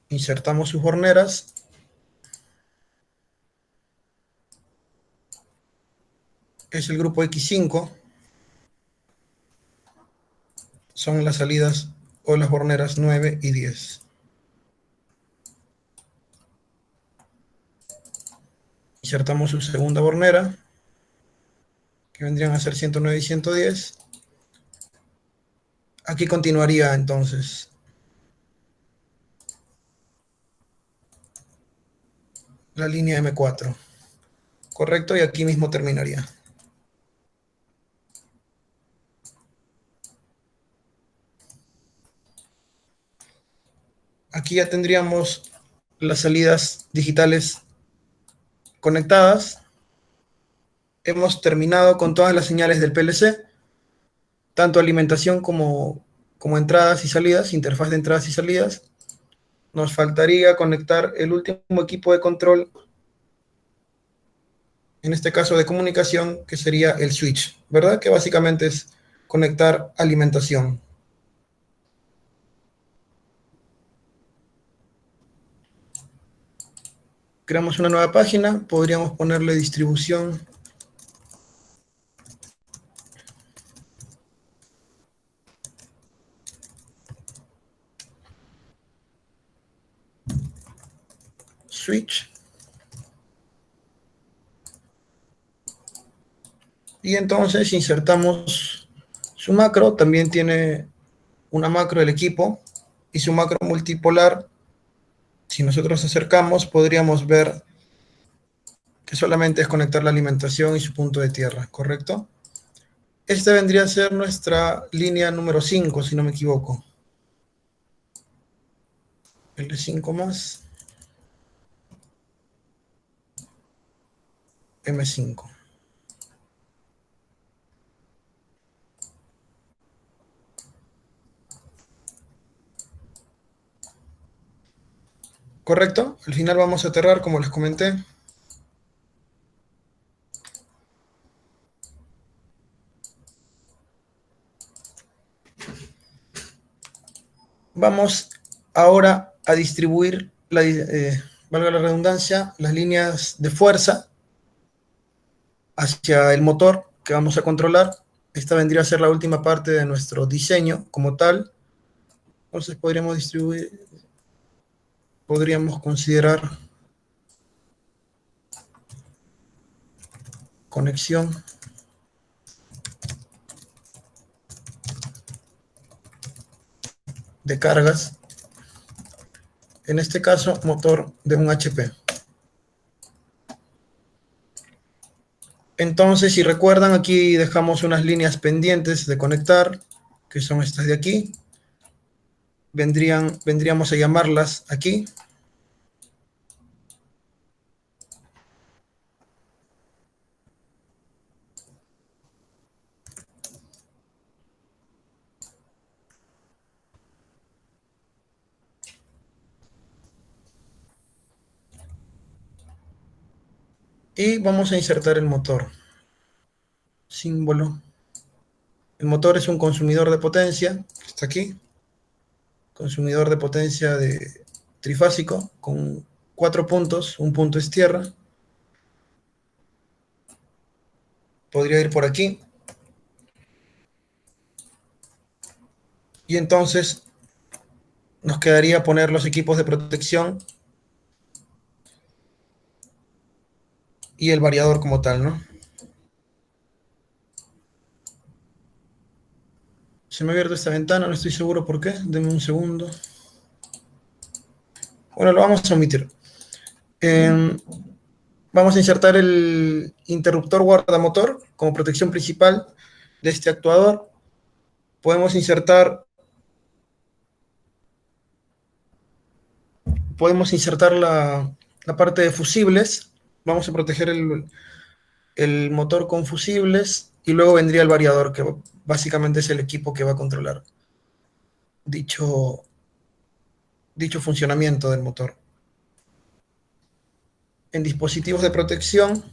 Insertamos sus borneras. Es el grupo X5. Son las salidas o las borneras 9 y 10. Insertamos su segunda bornera, que vendrían a ser 109 y 110. Aquí continuaría entonces la línea M4. Correcto, y aquí mismo terminaría. Aquí ya tendríamos las salidas digitales conectadas. Hemos terminado con todas las señales del PLC, tanto alimentación como entradas y salidas, interfaz de entradas y salidas. Nos faltaría conectar el último equipo de control, en este caso de comunicación, que sería el switch, ¿verdad? Que básicamente es conectar alimentación. Creamos una nueva página, podríamos ponerle distribución switch. Y entonces insertamos su macro, también tiene una macro del equipo, y su macro multipolar. Si nosotros acercamos, podríamos ver que solamente es conectar la alimentación y su punto de tierra, ¿correcto? Esta vendría a ser nuestra línea número 5, si no me equivoco. L5 más M5. ¿Correcto? Al final vamos a aterrar, como les comenté. Vamos ahora a distribuir, valga la redundancia, las líneas de fuerza hacia el motor que vamos a controlar. Esta vendría a ser la última parte de nuestro diseño como tal. Entonces podríamos considerar conexión de cargas, en este caso motor de un HP. Entonces, si recuerdan, aquí dejamos unas líneas pendientes de conectar, que son estas de aquí. Vendríamos a llamarlas aquí. Y vamos a insertar el motor. Símbolo. El motor es un consumidor de potencia, que está aquí. Consumidor de potencia de trifásico, con 4 puntos. Un punto es tierra. Podría ir por aquí. Y entonces nos quedaría poner los equipos de protección y el variador como tal, ¿no? Se me ha abierto esta ventana, no estoy seguro por qué. Denme un segundo. Bueno, lo vamos a omitir. Vamos a insertar el interruptor guardamotor como protección principal de este actuador. Podemos insertar la parte de fusibles. Vamos a proteger el motor con fusibles y luego vendría el variador, que básicamente es el equipo que va a controlar dicho funcionamiento del motor. En dispositivos de protección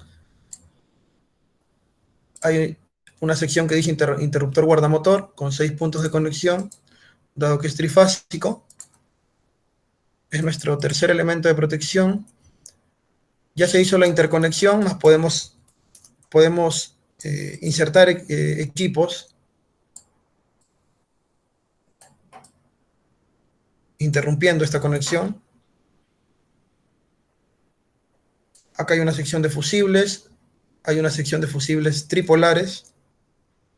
hay una sección que dice interruptor guardamotor con 6 puntos de conexión, dado que es trifásico. Es nuestro tercer elemento de protección. Ya se hizo la interconexión, más podemos insertar equipos interrumpiendo esta conexión. Acá hay una sección de fusibles, hay una sección de fusibles tripolares.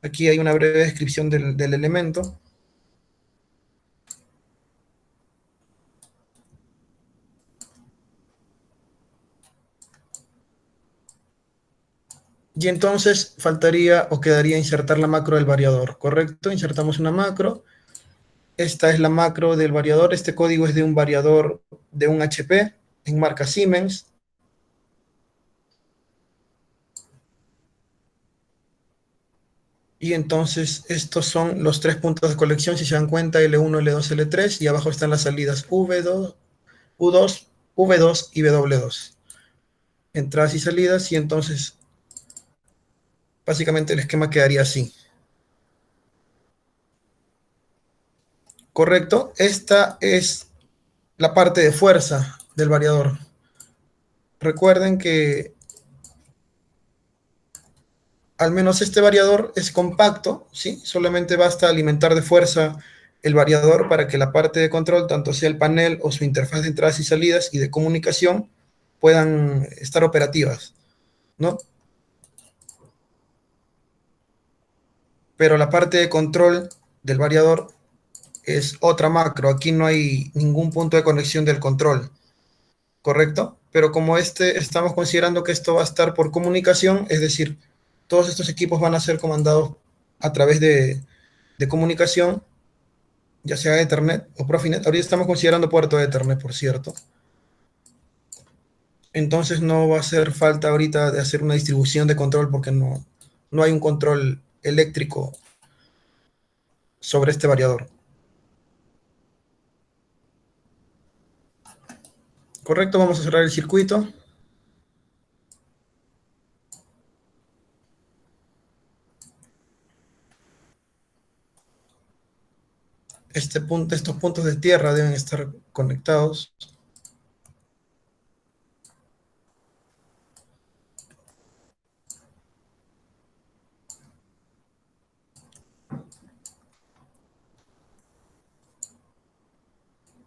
Aquí hay una breve descripción del elemento. Y entonces faltaría o quedaría insertar la macro del variador, ¿correcto? Insertamos una macro. Esta es la macro del variador. Este código es de un variador de un HP en marca Siemens. Y entonces estos son los 3 puntos de conexión, si se dan cuenta, L1, L2, L3, y abajo están las salidas V2, U2, V2 y W2. Entradas y salidas, y entonces básicamente el esquema quedaría así. ¿Correcto? Esta es la parte de fuerza del variador. Recuerden que al menos este variador es compacto, ¿sí? Solamente basta alimentar de fuerza el variador para que la parte de control, tanto sea el panel o su interfaz de entradas y salidas y de comunicación, puedan estar operativas, ¿no? Pero la parte de control del variador es otra macro. Aquí no hay ningún punto de conexión del control, ¿correcto? Pero como estamos considerando que esto va a estar por comunicación, es decir, todos estos equipos van a ser comandados a través de comunicación, ya sea Ethernet o Profinet. Ahorita estamos considerando puerto de Ethernet, por cierto. Entonces no va a hacer falta ahorita de hacer una distribución de control porque no hay un control eléctrico sobre este variador. Correcto, vamos a cerrar el circuito. Estos puntos de tierra deben estar conectados.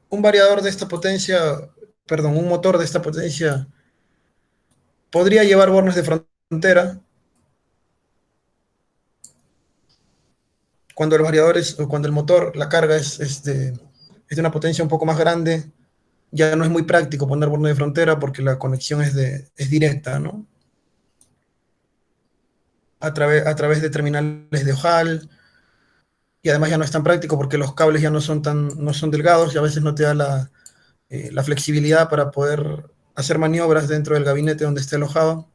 un variador de esta potencia, perdón, un motor de esta potencia podría llevar bornes de frontera cuando el variador es, o cuando el motor, la carga es de una potencia un poco más grande. Ya no es muy práctico poner borne de frontera porque la conexión es directa, ¿no? A través de terminales de ojal, y además ya no es tan práctico porque los cables ya no son delgados y a veces no te da la flexibilidad para poder hacer maniobras dentro del gabinete donde esté alojado.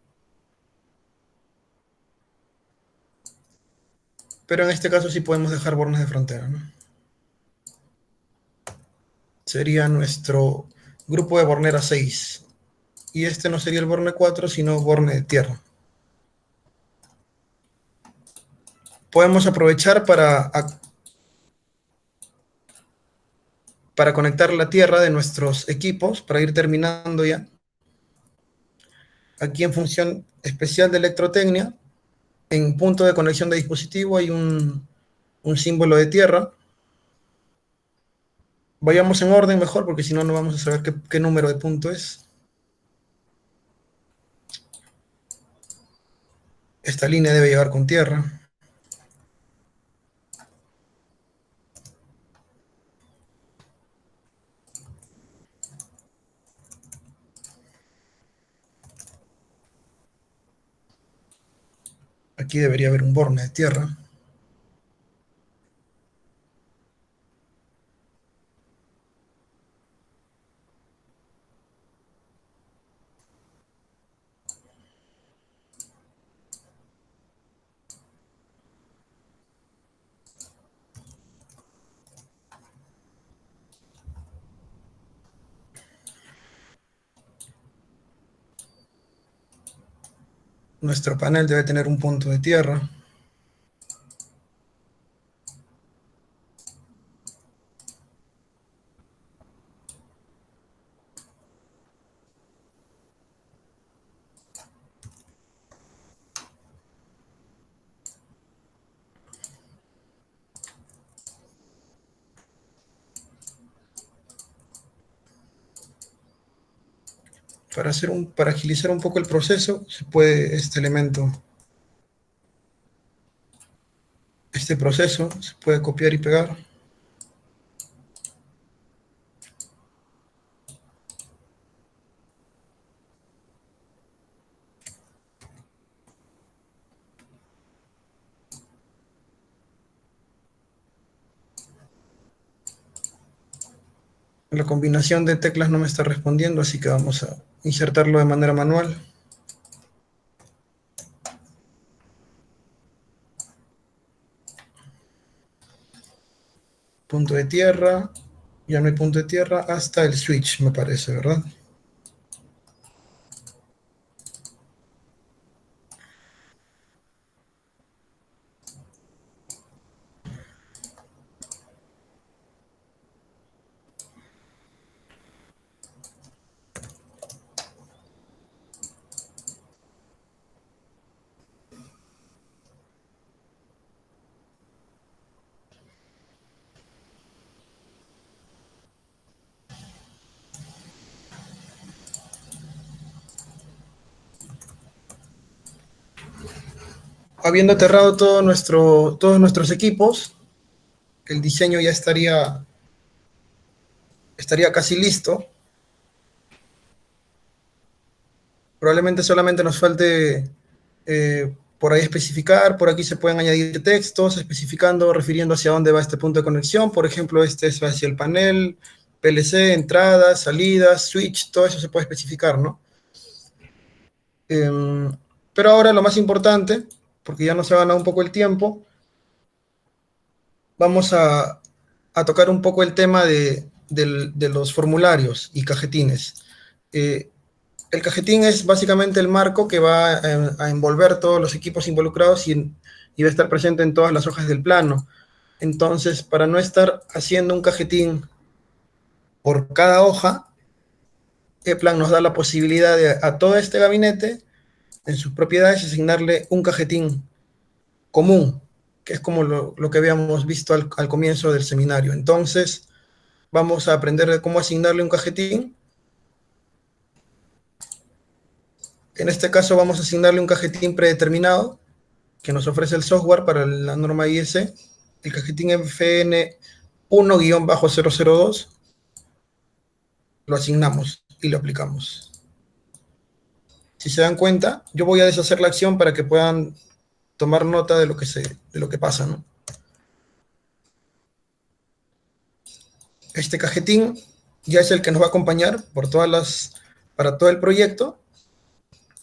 Pero en este caso sí podemos dejar bornes de frontera, ¿no? Sería nuestro grupo de bornera 6. Y este no sería el borne 4, sino borne de tierra. Podemos aprovechar para conectar la tierra de nuestros equipos, para ir terminando ya. Aquí en función especial de electrotecnia, en punto de conexión de dispositivo hay un símbolo de tierra. Vayamos en orden mejor, porque si no, no vamos a saber qué número de punto es. Esta línea debe llevar con tierra. Aquí debería haber un borne de tierra. Nuestro panel debe tener un punto de tierra. Para agilizar un poco el proceso, se puede este proceso se puede copiar y pegar. La combinación de teclas no me está respondiendo, así que vamos a insertarlo de manera manual. Punto de tierra, ya no hay punto de tierra, hasta el switch, me parece, ¿verdad? Habiendo aterrado todos nuestros equipos, el diseño ya estaría casi listo. Probablemente solamente nos falte por ahí especificar. Por aquí se pueden añadir textos especificando, refiriendo hacia dónde va este punto de conexión. Por ejemplo, este es hacia el panel, PLC, entradas, salidas, switch, todo eso se puede especificar, ¿no? Pero ahora lo más importante, porque ya nos ha ganado un poco el tiempo, vamos a tocar un poco el tema de los formularios y cajetines. El cajetín es básicamente el marco que va a envolver todos los equipos involucrados y va a estar presente en todas las hojas del plano. Entonces, para no estar haciendo un cajetín por cada hoja, EPLAN nos da la posibilidad de a todo este gabinete, en sus propiedades, asignarle un cajetín común, que es como lo que habíamos visto al comienzo del seminario. Entonces, vamos a aprender cómo asignarle un cajetín. En este caso vamos a asignarle un cajetín predeterminado que nos ofrece el software para la norma IS, el cajetín FN 1-002, lo asignamos y lo aplicamos. Si se dan cuenta, yo voy a deshacer la acción para que puedan tomar nota de lo que pasa, ¿no? Este cajetín ya es el que nos va a acompañar para todo el proyecto,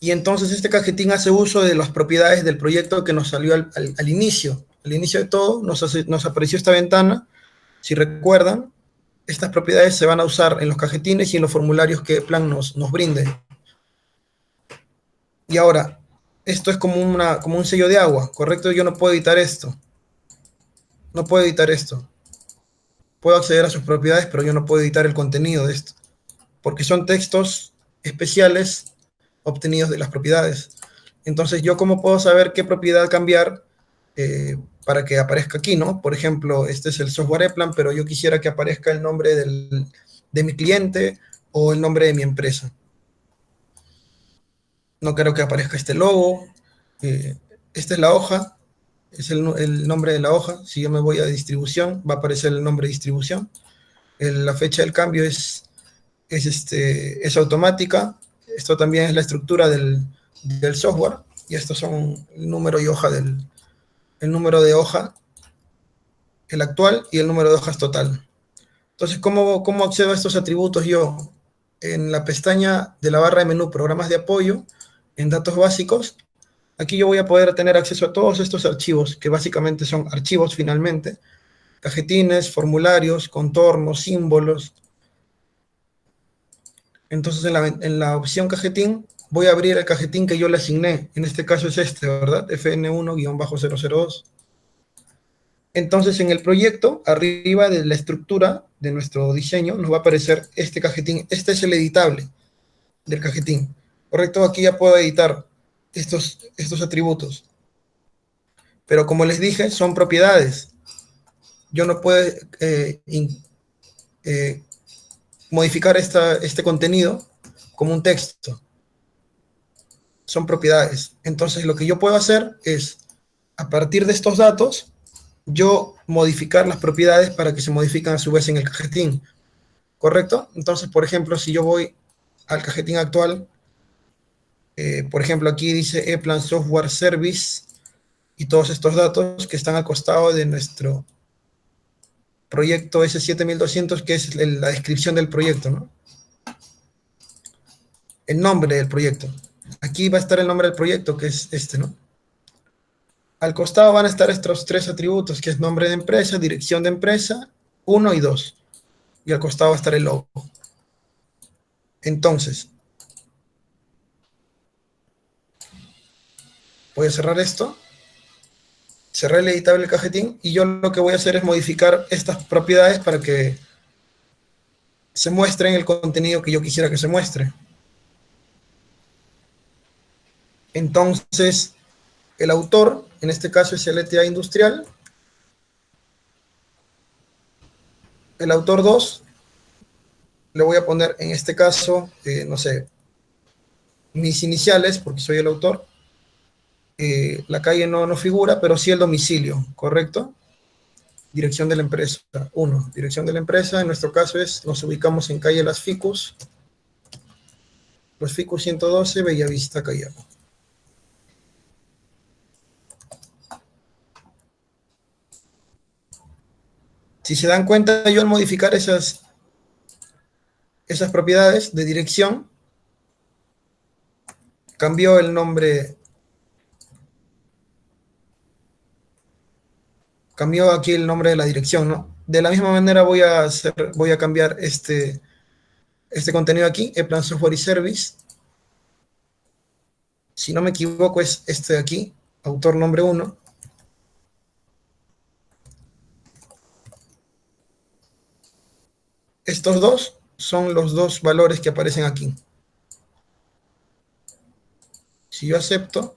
y entonces este cajetín hace uso de las propiedades del proyecto que nos salió al inicio. Al inicio de todo nos apareció esta ventana. Si recuerdan, estas propiedades se van a usar en los cajetines y en los formularios que Eplan nos brinde. Y ahora, esto es como un sello de agua, ¿correcto? Yo no puedo editar esto. No puedo editar esto. Puedo acceder a sus propiedades, pero yo no puedo editar el contenido de esto, porque son textos especiales obtenidos de las propiedades. Entonces, ¿yo cómo puedo saber qué propiedad cambiar para que aparezca aquí, ¿no? Por ejemplo, este es el software Eplan, pero yo quisiera que aparezca el nombre de mi cliente o el nombre de mi empresa. No quiero que aparezca este logo. Esta es la hoja, es el nombre de la hoja. Si yo me voy a distribución, va a aparecer el nombre de distribución. La fecha del cambio es automática. Esto también es la estructura del software. Y estos son el número y hoja el número de hoja, el actual, y el número de hojas total. Entonces, ¿cómo accedo a estos atributos yo? En la pestaña de la barra de menú, programas de apoyo, en datos básicos, aquí yo voy a poder tener acceso a todos estos archivos, que básicamente son archivos finalmente, cajetines, formularios, contornos, símbolos. Entonces en la opción cajetín voy a abrir el cajetín que yo le asigné. En este caso es este, ¿verdad? FN1-002. Entonces en el proyecto, arriba de la estructura de nuestro diseño, nos va a aparecer este cajetín. Este es el editable del cajetín. ¿Correcto? Aquí ya puedo editar estos atributos. Pero como les dije, son propiedades. Yo no puedo modificar este contenido como un texto. Son propiedades. Entonces lo que yo puedo hacer es, a partir de estos datos, yo modificar las propiedades para que se modifiquen a su vez en el cajetín. ¿Correcto? Entonces, por ejemplo, si yo voy al cajetín actual, por ejemplo, aquí dice Eplan Software Service y todos estos datos que están al costado de nuestro proyecto S7200, que es la descripción del proyecto, ¿no? El nombre del proyecto. Aquí va a estar el nombre del proyecto, que es este, ¿no? Al costado van a estar estos tres atributos, que es nombre de empresa, dirección de empresa, 1 y 2. Y al costado va a estar el logo. Entonces, voy a cerrar esto, cerrar el editable cajetín, y yo lo que voy a hacer es modificar estas propiedades para que se muestren el contenido que yo quisiera que se muestre. Entonces, el autor, en este caso es el ETA Industrial, el autor 2, le voy a poner en este caso, no sé, mis iniciales, porque soy el autor. La calle no figura, pero sí el domicilio, ¿correcto? Dirección de la empresa, 1. Dirección de la empresa, en nuestro caso nos ubicamos en calle Las Ficus, Los Ficus 112, Bellavista, Callao. Si se dan cuenta, yo al modificar esas propiedades de dirección, cambió el nombre, cambió aquí el nombre de la dirección, ¿no? De la misma manera voy a cambiar este contenido aquí, Eplan Software y Service. Si no me equivoco es este de aquí, autor nombre 1. Estos dos son los dos valores que aparecen aquí. Si yo acepto,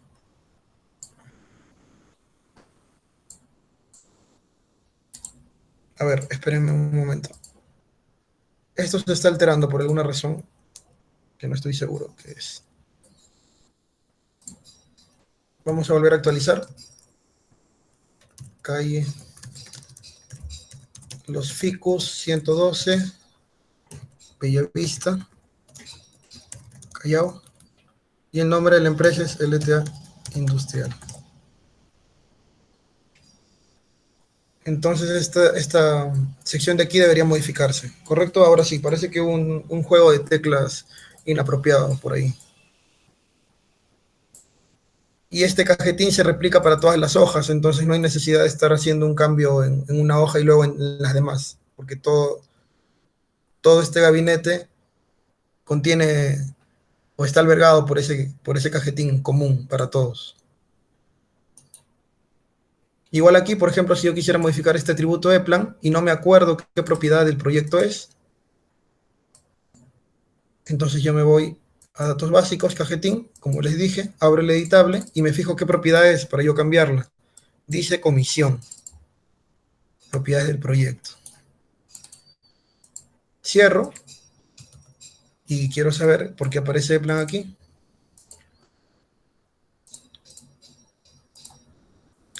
a ver, espérenme un momento. Esto se está alterando por alguna razón que no estoy seguro qué es. Vamos a volver a actualizar. Calle Los Ficus 112, Bellavista, Callao. Y el nombre de la empresa es LTA Industrial. Entonces esta sección de aquí debería modificarse. ¿Correcto? Ahora sí, parece que hubo un juego de teclas inapropiado por ahí. Y este cajetín se replica para todas las hojas, entonces no hay necesidad de estar haciendo un cambio en una hoja y luego en las demás, porque todo este gabinete contiene o está albergado por ese cajetín común para todos. Igual aquí, por ejemplo, si yo quisiera modificar este atributo de plan y no me acuerdo qué propiedad del proyecto es, entonces yo me voy a datos básicos, cajetín, como les dije, abro el editable y me fijo qué propiedad es para yo cambiarla. Dice comisión, propiedades del proyecto. Cierro y quiero saber por qué aparece el plan aquí.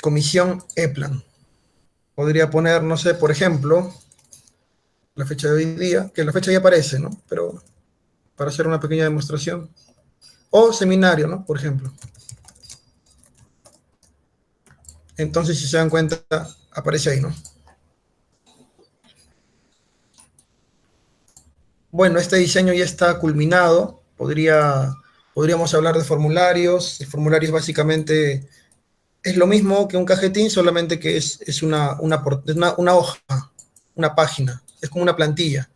Comisión E-Plan. Podría poner, no sé, por ejemplo, la fecha de hoy día, que la fecha ya aparece, ¿no? Pero para hacer una pequeña demostración. O seminario, ¿no? Por ejemplo. Entonces, si se dan cuenta, aparece ahí, ¿no? Bueno, este diseño ya está culminado. Podríamos hablar de formularios. El formulario es básicamente es lo mismo que un cajetín, solamente que es una hoja, una página. Es como una plantilla,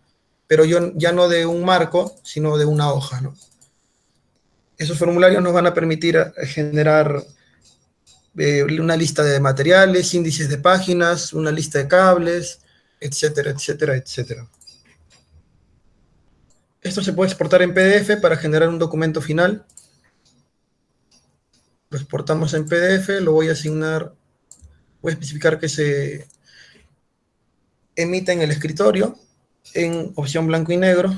pero ya no de un marco, sino de una hoja, ¿no? Esos formularios nos van a permitir generar una lista de materiales, índices de páginas, una lista de cables, etcétera, etcétera, etcétera. Esto se puede exportar en PDF para generar un documento final. Lo exportamos en PDF, lo voy a asignar, voy a especificar que se emita en el escritorio, en opción blanco y negro.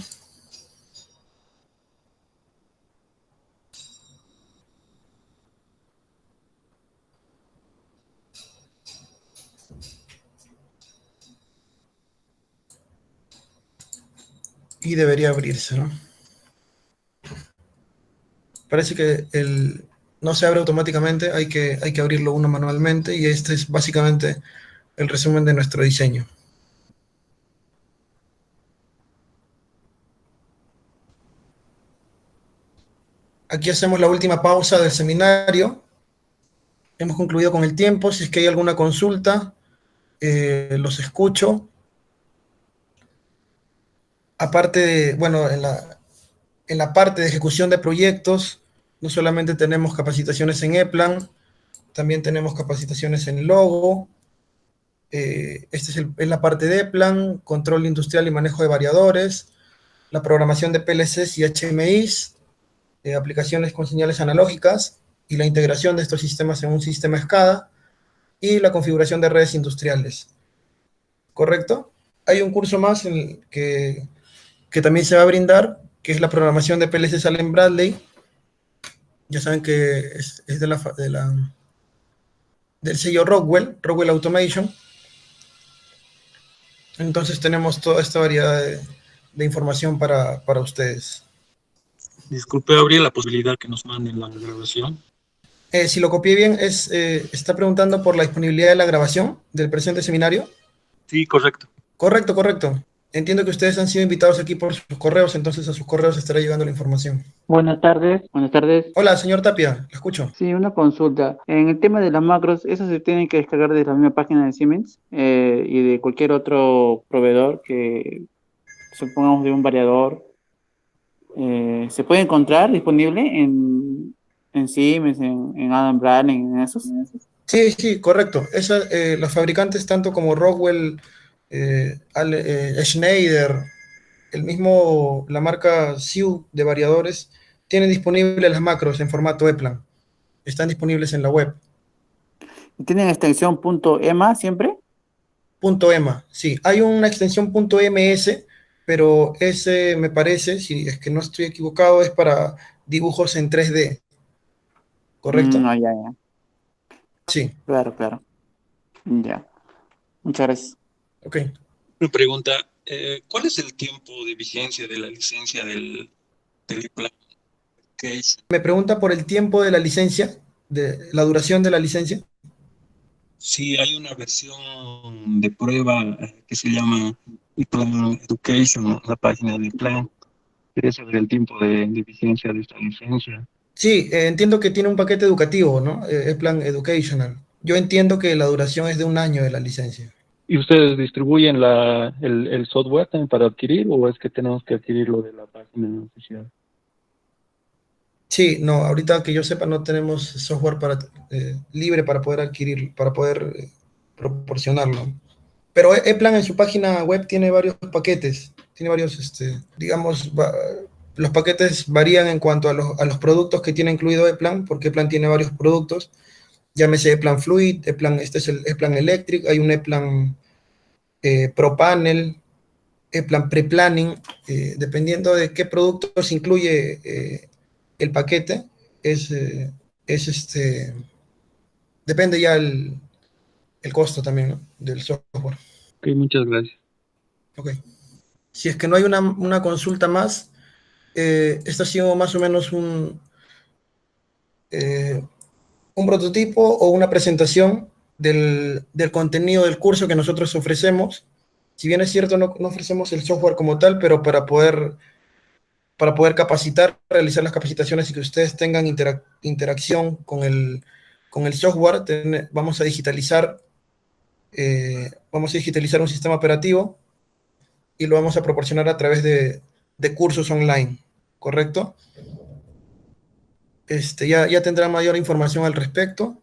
Y debería abrirse, ¿no? Parece que no se abre automáticamente, hay que abrirlo uno manualmente y este es básicamente el resumen de nuestro diseño. Aquí hacemos la última pausa del seminario. Hemos concluido con el tiempo. Si es que hay alguna consulta, los escucho. Aparte de, bueno, en la parte de ejecución de proyectos, no solamente tenemos capacitaciones en E-Plan, también tenemos capacitaciones en Logo. Esta es la parte de E-Plan, control industrial y manejo de variadores, la programación de PLCs y HMIs, aplicaciones con señales analógicas y la integración de estos sistemas en un sistema SCADA y la configuración de redes industriales. ¿Correcto? Hay un curso más que también se va a brindar, que es la programación de PLCs Allen Bradley. Ya saben que es del sello Rockwell Automation. Entonces tenemos toda esta variedad de información para ustedes. Disculpe, ¿habría la posibilidad que nos manden la grabación? Si lo copié bien, está preguntando por la disponibilidad de la grabación del presente seminario. Sí, correcto. Correcto, correcto. Entiendo que ustedes han sido invitados aquí por sus correos, entonces a sus correos estará llegando la información. Buenas tardes, buenas tardes. Hola, señor Tapia, la escucho. Sí, una consulta. En el tema de las macros, ¿esas se tienen que descargar de la misma página de Siemens y de cualquier otro proveedor que, supongamos, de un variador? ¿Se puede encontrar disponible en Siemens, en Adam Bradley, en esos? Sí, sí, correcto. Los fabricantes, tanto como Rockwell, Schneider, la marca SIU de variadores, tienen disponibles las macros en formato E-Plan. Están disponibles en la web. ¿Tienen extensión .ema siempre? .ema, sí. Hay una extensión .ms, pero ese me parece, si es que no estoy equivocado, es para dibujos en 3D, ¿correcto? No, ya, ya. Sí, Claro, claro. Ya. Muchas gracias. ok. Una pregunta, ¿cuál es el tiempo de vigencia de la licencia del plan Case? Me pregunta por el tiempo de la licencia, de la duración de la licencia. Si hay una versión de prueba que se llama Plan Education, la página del plan. Quería saber el tiempo de vigencia de esta licencia. Sí, entiendo que tiene un paquete educativo, ¿no? Es plan educational. Yo entiendo que la duración es de 1 año de la licencia. ¿Y ustedes distribuyen el software también para adquirir o es que tenemos que adquirirlo de la página oficial? Sí, no, ahorita que yo sepa no tenemos software libre para poder adquirir, para poder proporcionarlo. Pero ePlan en su página web tiene varios paquetes, tiene varios, digamos, los paquetes varían en cuanto a los productos que tiene incluido ePlan, porque ePlan tiene varios productos, llámese ePlan Fluid, este es el ePlan Electric, hay un ePlan Pro Panel, ePlan Pre-Planning, dependiendo de qué productos incluye el paquete, es, eh, es depende ya el costo también, ¿no? Del software. Ok, muchas gracias. Ok. Si es que no hay una consulta más, esto ha sido más o menos eh, un prototipo o una presentación del contenido del curso que nosotros ofrecemos. Si bien es cierto, no ofrecemos el software como tal, pero para poder capacitar, realizar las capacitaciones y que ustedes tengan interacción con el software, vamos a digitalizar un sistema operativo y lo vamos a proporcionar a través de cursos online, ¿correcto? Ya tendrá mayor información al respecto.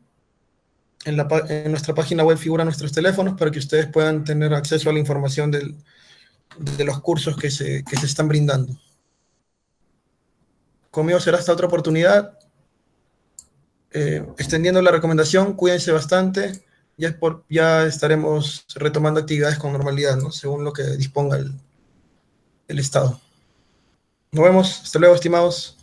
En nuestra página web figuran nuestros teléfonos para que ustedes puedan tener acceso a la información de los cursos que se están brindando. Conmigo será hasta otra oportunidad. Extendiendo la recomendación, cuídense bastante. Ya estaremos retomando actividades con normalidad, ¿no? Según lo que disponga el Estado. Nos vemos. Hasta luego, estimados.